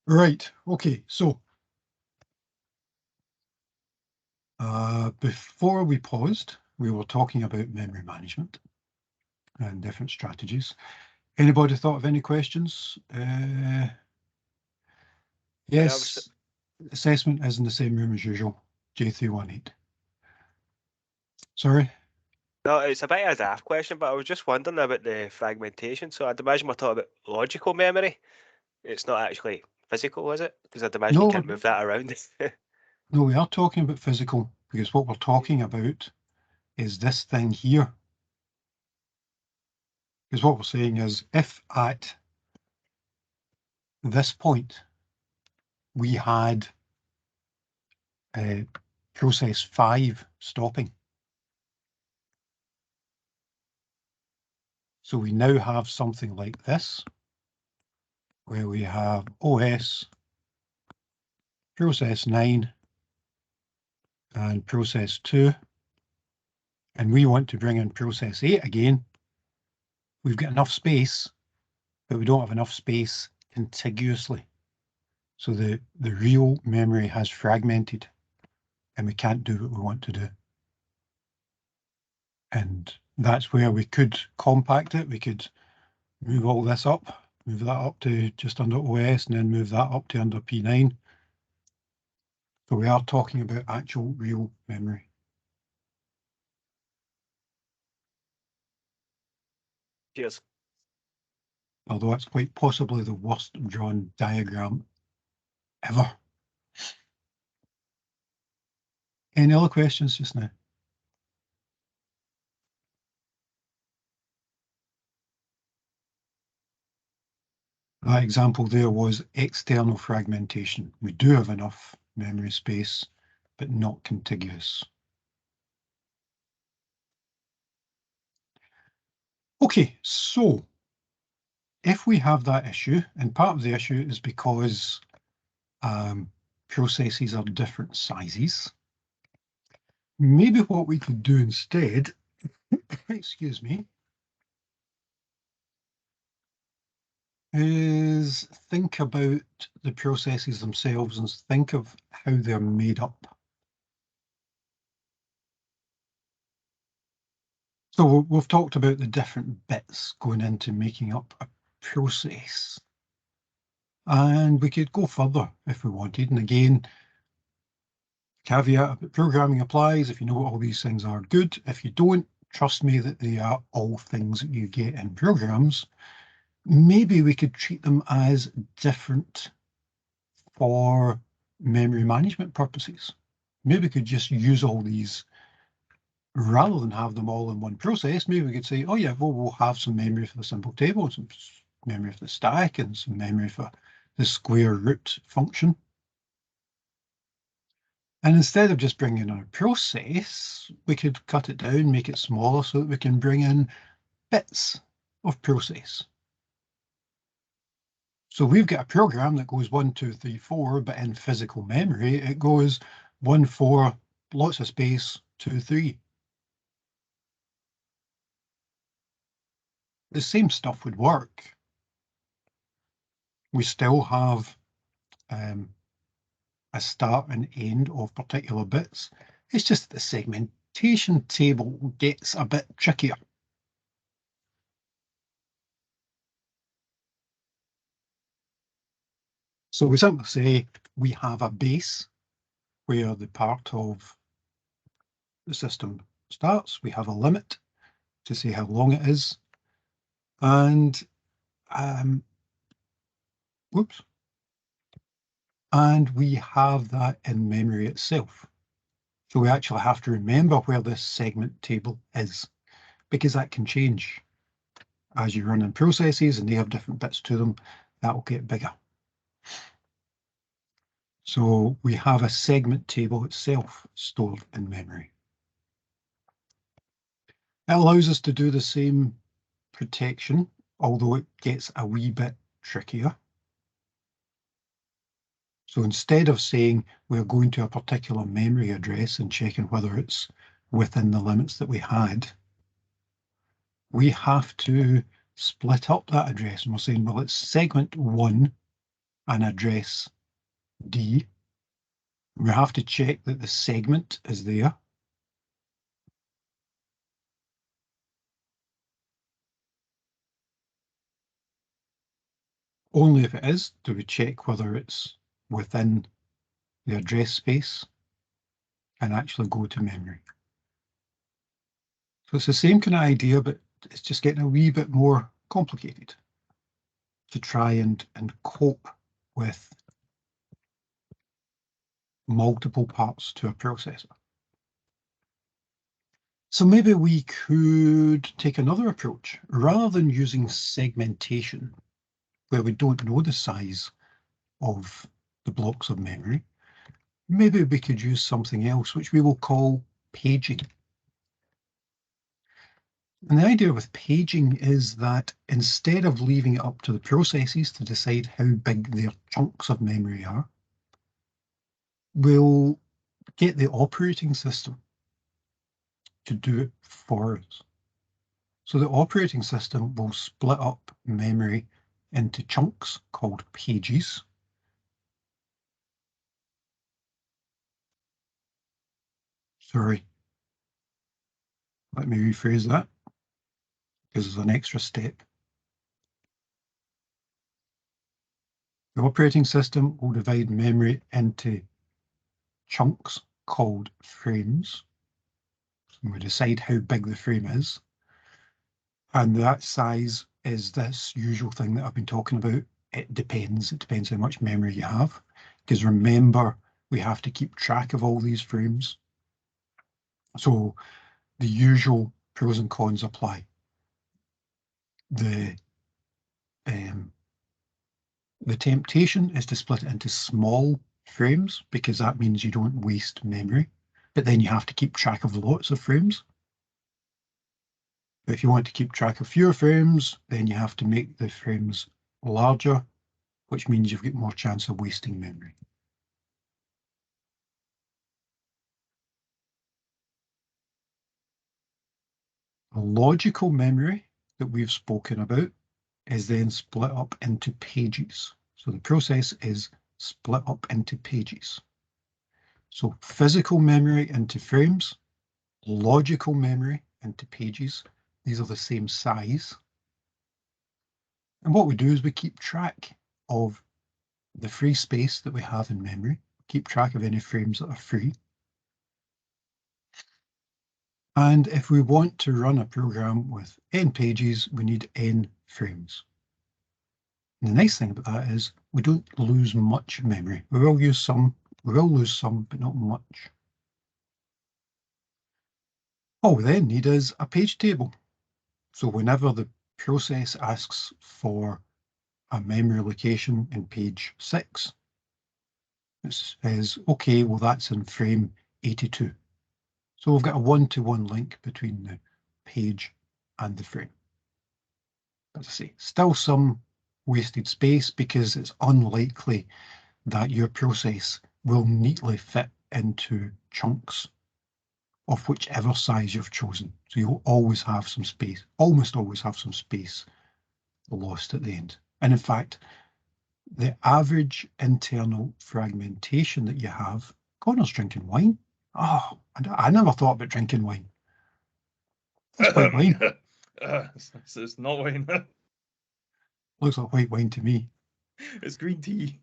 Right, okay, so before we paused, we were talking about memory management and different strategies. Anybody thought of any questions? Yes, assessment is in the same room as usual, J318. Sorry? No, it's a bit of a daft question, but I was just wondering about the fragmentation. So I'd imagine we're talking about logical memory. It's not actually physical, is it? Because I'd imagine you No, can't move that around. no, we are talking about physical because what we're talking about is this thing here. Because what we're saying is if at this point we had process 5 stopping. So we now have something like this, where we have OS, process 9, and process 2, and we want to bring in process 8 again. We've got enough space, but we don't have enough space contiguously. So the real memory has fragmented, and we can't do what we want to do. And that's where we could compact it. We could move all this up, move that up to just under OS, and then move that up to under P9. So we are talking about actual real memory. Cheers. Although it's quite possibly the worst drawn diagram ever. Any other questions just now? That example there was external fragmentation. We do have enough memory space, but not contiguous. Okay, so if we have that issue, and part of the issue is because processes are different sizes, maybe what we could do instead, excuse me, is think about the processes themselves and think of how they're made up. So we've talked about the different bits going into making up a process. And we could go further if we wanted. And again, caveat about programming applies. If you know what all these things are, good. If you don't, trust me that they are all things that you get in programs. Maybe we could treat them as different for memory management purposes. Maybe we could just use all these rather than have them all in one process. Maybe we could say, oh yeah, well, we'll have some memory for the simple table, some memory for the stack, and some memory for the square root function. And instead of just bringing in a process, we could cut it down, make it smaller so that we can bring in bits of process. So we've got a program that goes 1, 2, 3, 4, but in physical memory, it goes 1, 4, lots of space, 2, 3. The same stuff would work. We still have a start and end of particular bits. It's just that the segmentation table gets a bit trickier. So we simply say we have a base where the part of the system starts. We have a limit to say how long it is. And whoops. and we have that in memory itself. So we actually have to remember where this segment table is, because that can change. As you run in processes and they have different bits to them, that will get bigger. So we have a segment table itself stored in memory. It allows us to do the same protection, although it gets a wee bit trickier. So instead of saying we're going to a particular memory address and checking whether it's within the limits that we had, we have to split up that address, and we're saying, well, it's segment 1 and address D. We have to check that the segment is there. Only if it is do we check whether it's within the address space and actually go to memory. So it's the same kind of idea, but it's just getting a wee bit more complicated to try and cope with multiple parts to a processor. So maybe we could take another approach. Rather than using segmentation, where we don't know the size of the blocks of memory, maybe we could use something else, which we will call paging. And the idea with paging is that instead of leaving it up to the processes to decide how big their chunks of memory are, we'll get the operating system to do it for us. So the operating system will split up memory into chunks called pages. Sorry, let me rephrase that, because there's an extra step. The operating system will divide memory into chunks called frames. So we decide how big the frame is. And that size is this usual thing that I've been talking about. It depends. It depends how much memory you have. Because remember, we have to keep track of all these frames. So the usual pros and cons apply. The temptation is to split it into small frames, because that means you don't waste memory, but then you have to keep track of lots of frames. But if you want to keep track of fewer frames, then you have to make the frames larger, which means you've got more chance of wasting memory. The logical memory that we've spoken about is then split up into pages. So the process is split up into pages. So physical memory into frames, logical memory into pages. These are the same size. And what we do is we keep track of the free space that we have in memory, keep track of any frames that are free. And if we want to run a program with n pages, we need n frames. And the nice thing about that is we don't lose much memory. We will lose some, but not much. All we then need is a page table. So whenever the process asks for a memory location in page 6, it says, okay, well, that's in frame 82. So we've got a one-to-one link between the page and the frame. As I say, still some wasted space, because it's unlikely that your process will neatly fit into chunks of whichever size you've chosen. So you'll always have some space, almost always have some space lost at the end. And in fact, the average internal fragmentation that you have, Connor's drinking wine. Oh, I never thought about drinking wine. That's white wine. It's not wine. Looks like white wine to me. It's green tea.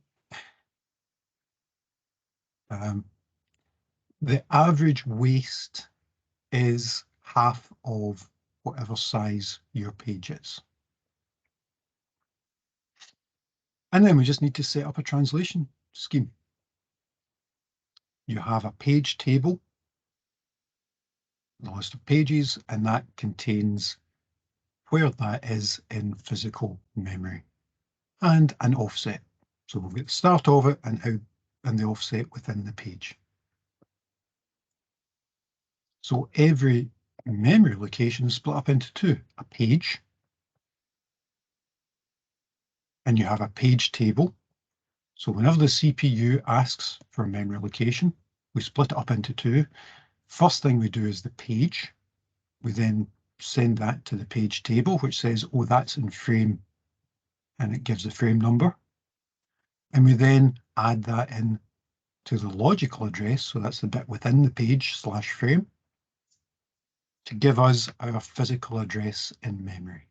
The average waste is half of whatever size your page is. And then we just need to set up a translation scheme. you have a page table, the list of pages, and that contains where that is in physical memory, and an offset. So we'll get the start of it and the offset within the page. So every memory location is split up into two, a page, and you have a page table. So whenever the CPU asks for a memory location, we split it up into two. First thing we do is the page. We then send that to the page table, which says, oh, that's in frame, and it gives the frame number. And we then add that in to the logical address, so that's the bit within the page / frame, to give us our physical address in memory.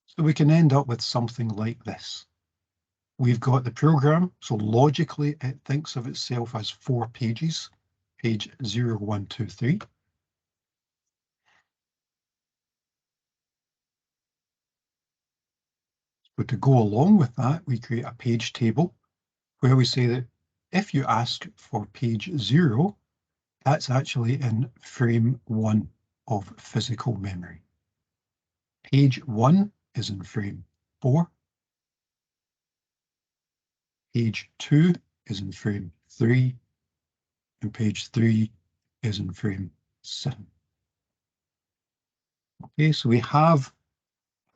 So we can end up with something like this. We've got the program, so logically it thinks of itself as 4 pages, page 0, 1, 2, 3. But to go along with that, we create a page table where we say that if you ask for page 0, that's actually in frame 1 of physical memory. Page 1 is in frame 4. Page 2 is in frame 3. And page 3 is in frame 7. Okay, so we have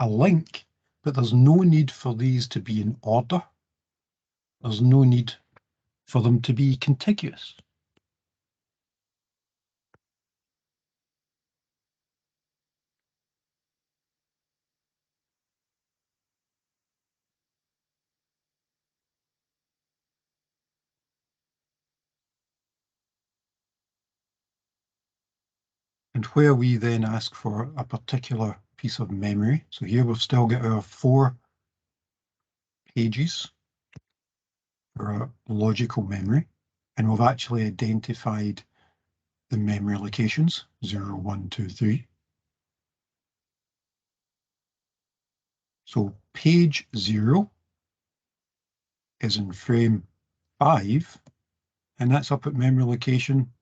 a link, but there's no need for these to be in order. There's no need for them to be contiguous. And where we then ask for a particular piece of memory, so here we've still got our 4 pages for our logical memory, and we've actually identified the memory locations, 0, 1, 2, 3. So page 0 is in frame 5, and that's up at memory location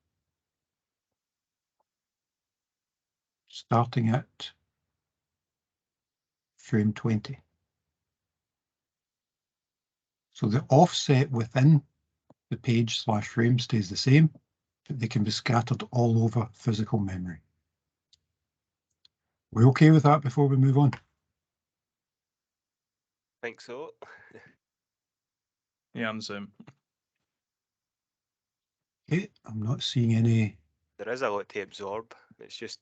starting at frame 20. So the offset within the page / frame stays the same, but they can be scattered all over physical memory. We're okay with that before we move on? Think so. Yeah, I'm the same. Okay, I'm not seeing any. There is a lot to absorb. It's just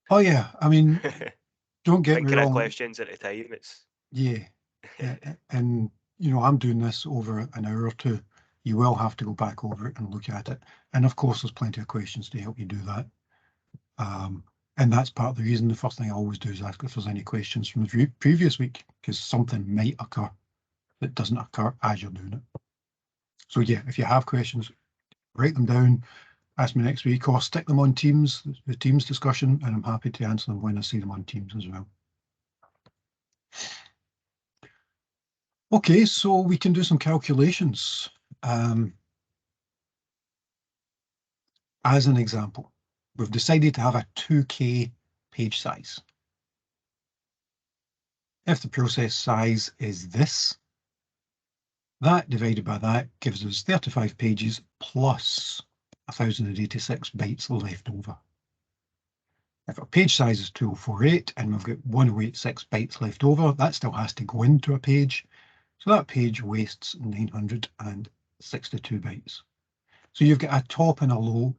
Oh yeah, I mean, don't get me thinking of wrong. questions at a time. It's Yeah, and you know, I'm doing this over an hour or two. You will have to go back over it and look at it. And of course, there's plenty of questions to help you do that. And that's part of the reason. The first thing I always do is ask if there's any questions from the previous week, because something might occur that doesn't occur as you're doing it. So yeah, if you have questions, write them down, ask me next week, or stick them on Teams, the Teams discussion, and I'm happy to answer them when I see them on Teams as well. Okay, so we can do some calculations. As an example, we've decided to have a 2K page size. If the process size is this, that divided by that gives us 35 pages plus 1086 bytes left over. If our page size is 2048 and we've got 1086 bytes left over, that still has to go into a page. So that page wastes 962 bytes. So you've got a top and a low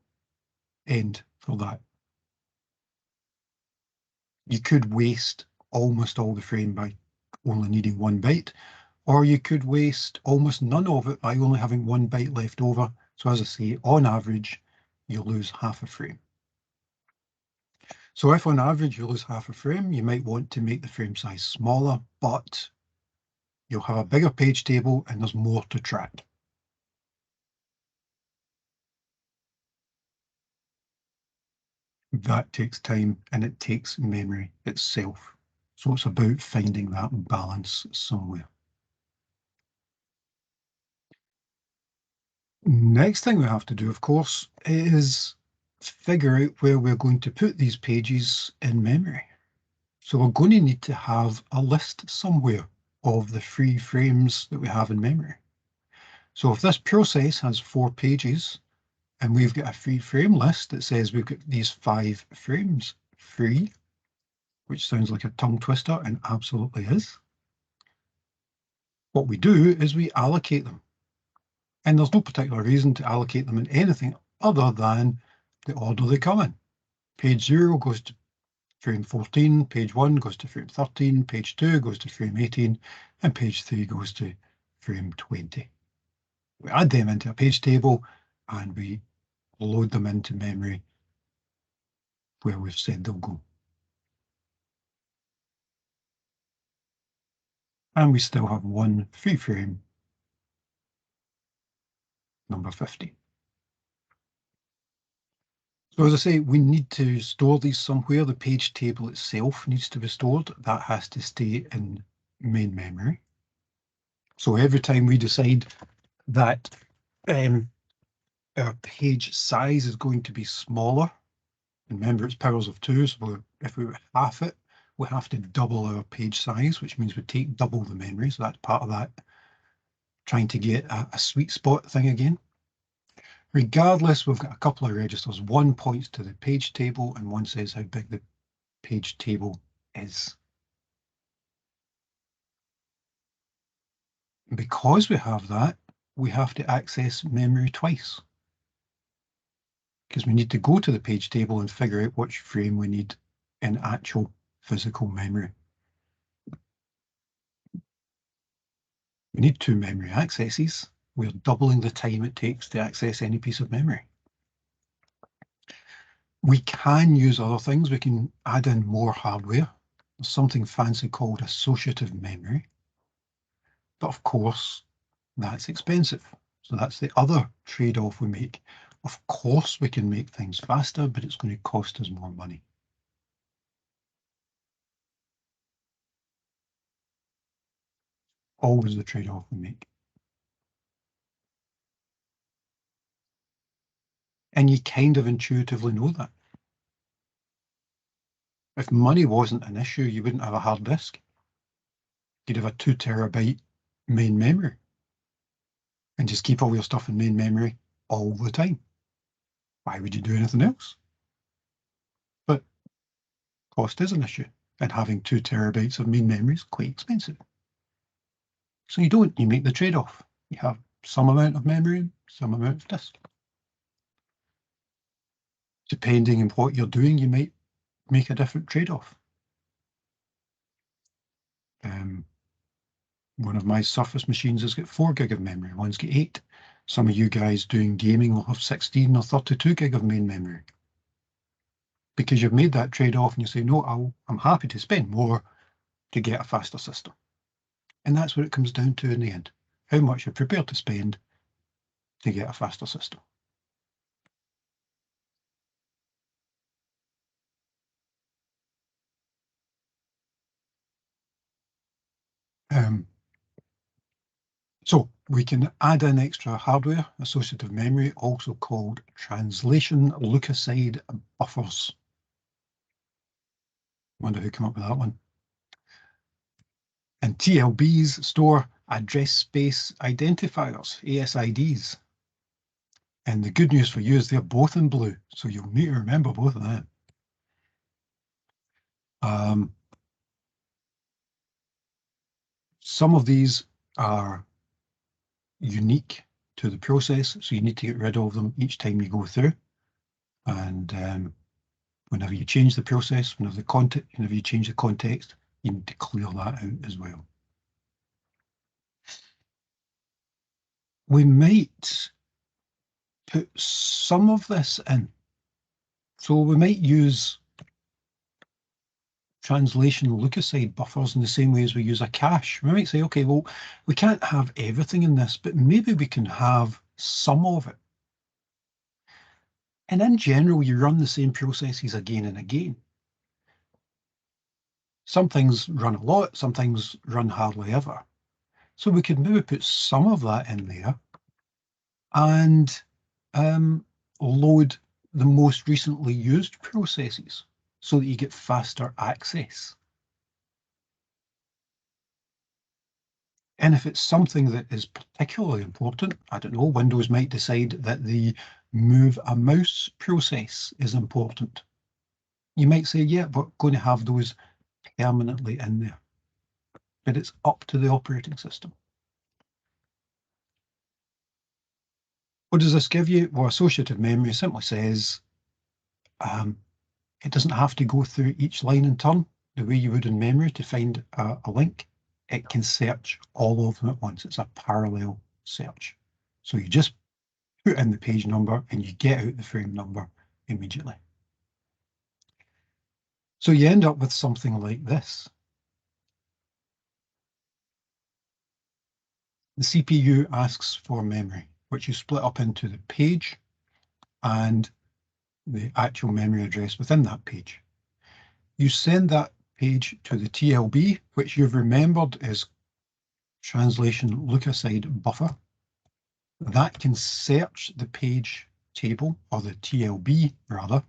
end for that. You could waste almost all the frame by only needing 1 byte, or you could waste almost none of it by only having 1 byte left over. So as I say, on average, you'll lose half a frame. So if on average you lose half a frame, you might want to make the frame size smaller, but you'll have a bigger page table and there's more to track. That takes time and it takes memory itself. So it's about finding that balance somewhere. Next thing we have to do, of course, is figure out where we're going to put these pages in memory. So we're going to need to have a list somewhere of the free frames that we have in memory. So if this process has 4 pages and we've got a free frame list that says we've got these 5 frames free, which sounds like a tongue twister and absolutely is, what we do is we allocate them. And there's no particular reason to allocate them in anything other than the order they come in. Page 0 goes to frame 14, page 1 goes to frame 13, page 2 goes to frame 18, and page 3 goes to frame 20. We add them into a page table and we load them into memory where we've said they'll go. And we still have one free frame, number 50. So as I say, we need to store these somewhere. The page table itself needs to be stored. That has to stay in main memory. So every time we decide that our page size is going to be smaller, remember it's powers of 2, so if we were half it, we have to double our page size, which means we take double the memory. So that's part of that, trying to get a sweet spot thing again. Regardless, we've got a couple of registers. One points to the page table and one says how big the page table is. Because we have that, we have to access memory twice, because we need to go to the page table and figure out which frame we need in actual physical memory. We need 2 memory accesses. We're doubling the time it takes to access any piece of memory. We can use other things. We can add in more hardware. There's something fancy called associative memory. But of course, that's expensive. So that's the other trade-off we make. Of course, we can make things faster, but it's going to cost us more money. Always the trade-off we make. And you kind of intuitively know that. If money wasn't an issue, you wouldn't have a hard disk. You'd have a 2 terabyte main memory and just keep all your stuff in main memory all the time. Why would you do anything else? But cost is an issue, and having 2 terabytes of main memory is quite expensive. So you make the trade-off. You have some amount of memory, some amount of disk. Depending on what you're doing, you might make a different trade-off. One of my Surface machines has got 4 gig of memory, one's got 8. Some of you guys doing gaming will have 16 or 32 gig of main memory. Because you've made that trade-off and you say, no, I'm happy to spend more to get a faster system. And that's what it comes down to in the end. How much you're prepared to spend to get a faster system. So we can add in extra hardware, associative memory, also called translation look-aside buffers. Wonder who came up with that one. And TLBs store address space identifiers, ASIDs. And the good news for you is they're both in blue, so you'll need to remember both of them. Some of these are unique to the process, so you need to get rid of them each time you go through. And whenever you change the process, whenever you change the context, you need to clear that out as well. We might put some of this in. So we might use translation look-aside buffers in the same way as we use a cache. We might say, okay, well, we can't have everything in this, but maybe we can have some of it. And in general, you run the same processes again and again. Some things run a lot, some things run hardly ever. So we could maybe put some of that in there and load the most recently used processes so that you get faster access. And if it's something that is particularly important, I don't know, Windows might decide that the move a mouse process is important. You might say, yeah, we're going to have those permanently in there. But it's up to the operating system. What does this give you? Well, associative memory simply says it doesn't have to go through each line in turn the way you would in memory to find a link. It can search all of them at once. It's a parallel search. So you just put in the page number and you get out the frame number immediately. So you end up with something like this. The CPU asks for memory, which you split up into the page and the actual memory address within that page. You send that page to the TLB, which you've remembered is translation look-aside buffer. That can search the page table, or the TLB rather.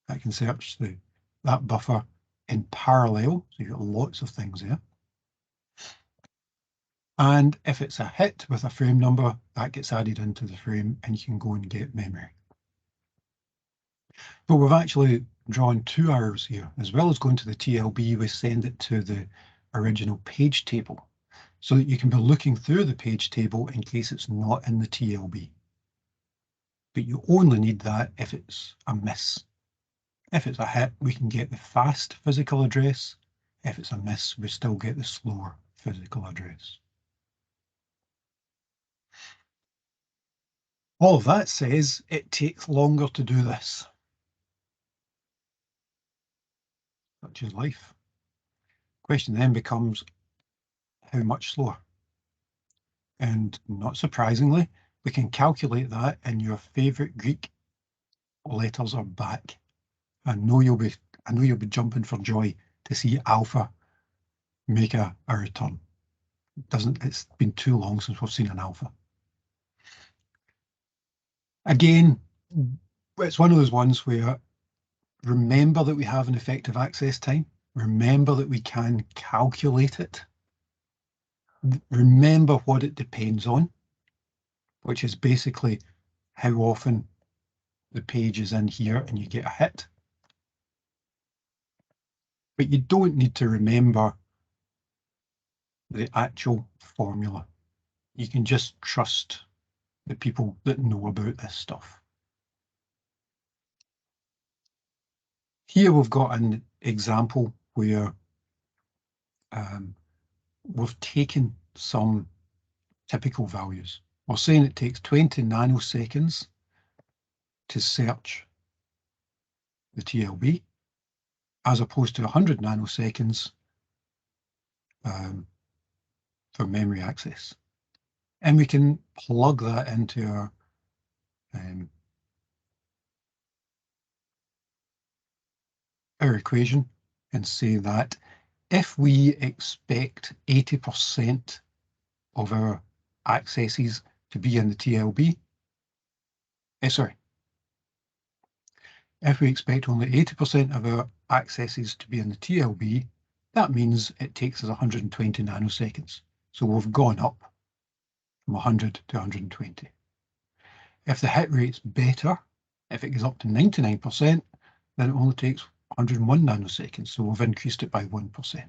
That can search that buffer in parallel, so you've got lots of things there. And if it's a hit with a frame number, that gets added into the frame and you can go and get memory. But we've actually drawn two arrows here. As well as going to the TLB, we send it to the original page table so that you can be looking through the page table in case it's not in the TLB. But you only need that if it's a miss. If it's a hit, we can get the fast physical address. If it's a miss, we still get the slower physical address. All of that says it takes longer to do this. Such is life. Question then becomes, how much slower? And not surprisingly, we can calculate that in your favourite Greek letters are back. I know you'll be jumping for joy to see alpha make a return. It's been too long since we've seen an alpha. Again, it's one of those ones where remember that we have an effective access time. Remember that we can calculate it. Remember what it depends on, which is basically how often the page is in here and you get a hit. But you don't need to remember the actual formula. You can just trust the people that know about this stuff. Here we've got an example where we've taken some typical values. We're saying it takes 20 nanoseconds to search the TLB, as opposed to 100 nanoseconds for memory access. And we can plug that into our equation and say that if we expect 80% of our accesses to be in the TLB, if we expect only 80% of our accesses to be in the TLB, that means it takes us 120 nanoseconds. So we've gone up from 100 to 120. If the hit rate's better, if it goes up to 99%, then it only takes 101 nanoseconds. So we've increased it by 1%.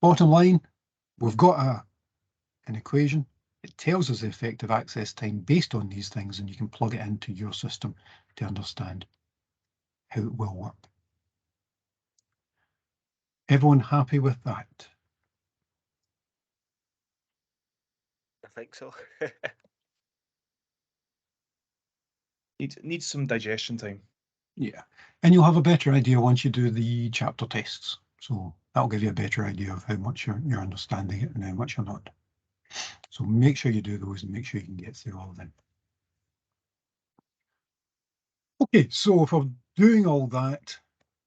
Bottom line, we've got an equation. It tells us the effective access time based on these things, and you can plug it into your system to understand how it will work. Everyone happy with that? I think so. Needs some digestion time. Yeah, and you'll have a better idea once you do the chapter tests. So that'll give you a better idea of how much you're understanding it and how much you're not. So make sure you do those and make sure you can get through all of them. Okay, so if we're doing all that,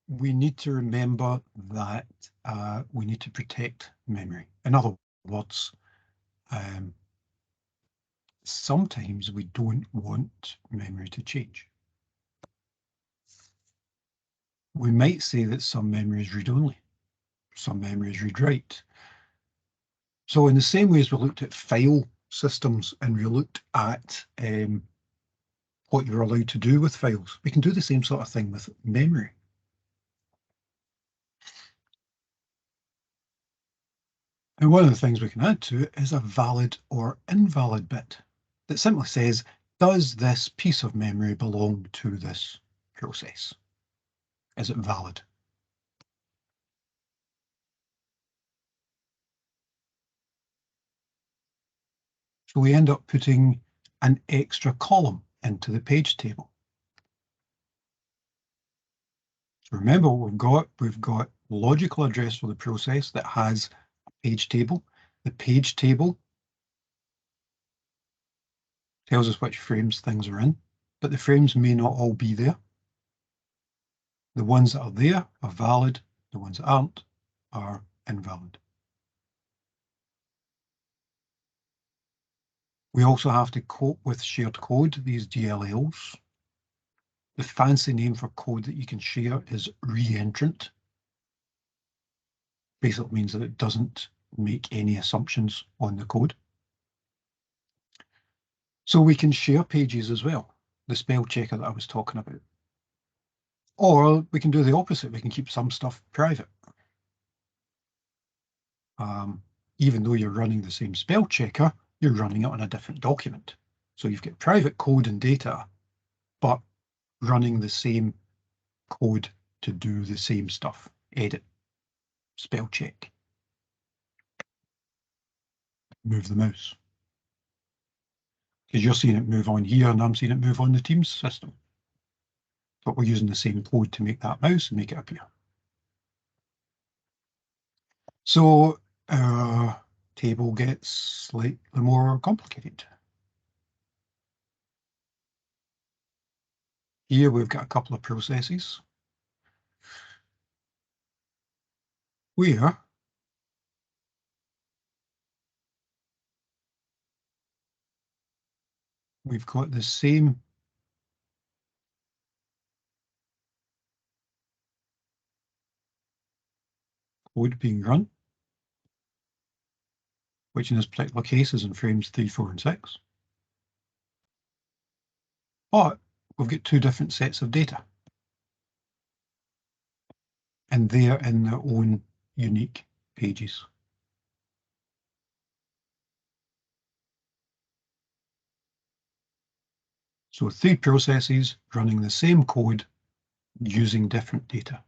we need to remember that we need to protect memory. In other words, sometimes we don't want memory to change. We might say that some memory is read-only, some memory is read-write. So in the same way as we looked at file systems and we looked at what you're allowed to do with files, we can do the same sort of thing with memory. And one of the things we can add to it is a valid or invalid bit that simply says, does this piece of memory belong to this process? Is it valid? So we end up putting an extra column into the page table. So remember what we've got. We've got logical address for the process that has a page table. The page table tells us which frames things are in, but the frames may not all be there. The ones that are there are valid. The ones that aren't are invalid. We also have to cope with shared code, these DLLs. The fancy name for code that you can share is reentrant. Basically means that it doesn't make any assumptions on the code. So we can share pages as well, the spell checker that I was talking about. Or we can do the opposite, we can keep some stuff private. Even though you're running the same spell checker, you're running it on a different document. So you've got private code and data, but running the same code to do the same stuff. Edit, spell check, move the mouse. Because you're seeing it move on here and I'm seeing it move on the Teams system. But we're using the same code to make that mouse and make it appear. So our table gets slightly more complicated. Here we've got a couple of processes where we've got the same code being run, which in this particular case is in frames 3, 4, and 6. But we've got two different sets of data. And they're in their own unique pages. So 3 processes running the same code using different data.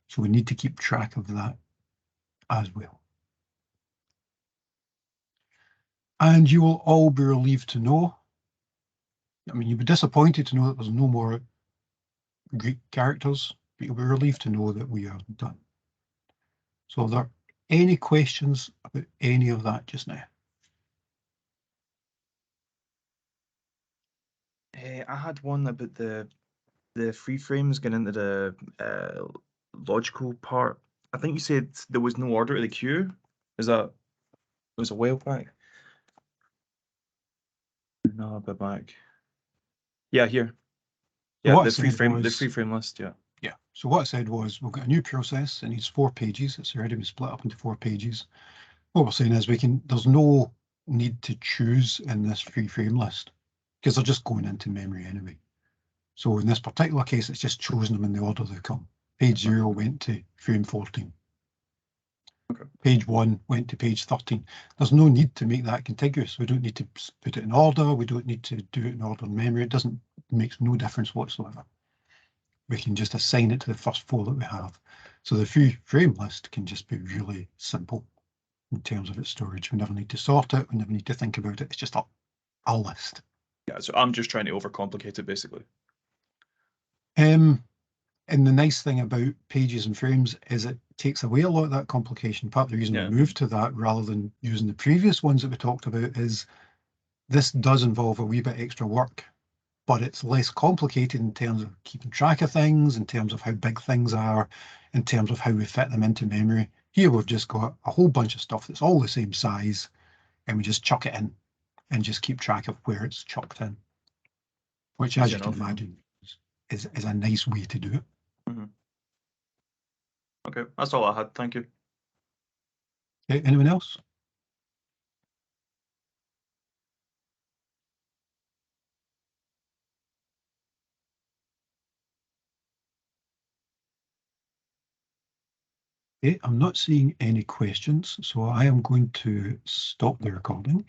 So we need to keep track of that as well. And you will all be relieved to know, I mean, you'll be disappointed to know that there's no more Greek characters, but you'll be relieved to know that we are done. So are there any questions about any of that just now? I had one about the free frames going into the logical part. I think you said there was no order to the queue. Is that it was a while back? No, a bit back. Yeah, here. Yeah, What I the free said frame, the was- free frame list. Yeah. Yeah, so what I said was we've got a new process, it needs 4 pages, it's already been split up into 4 pages. What we're saying is there's no need to choose in this free frame list because they're just going into memory anyway. So in this particular case, it's just chosen them in the order they come. Page 0 went to frame 14. Okay. Page 1 went to page 13. There's no need to make that contiguous. We don't need to put it in order. We don't need to do it in order in memory. It makes no difference whatsoever. We can just assign it to the first 4 that we have. So the free frame list can just be really simple in terms of its storage. We never need to sort it. We never need to think about it. It's just a list. Yeah. So I'm just trying to overcomplicate it, basically. And the nice thing about pages and frames is it takes away a lot of that complication. Part of the reason we moved to that rather than using the previous ones that we talked about is this does involve a wee bit extra work, but it's less complicated in terms of keeping track of things, in terms of how big things are, in terms of how we fit them into memory. Here we've just got a whole bunch of stuff that's all the same size and we just chuck it in and just keep track of where it's chucked in, which, as Easy you can enough. imagine, is a nice way to do it. Okay, that's all I had. Thank you. Okay, anyone else? Okay, I'm not seeing any questions, so I am going to stop the recording.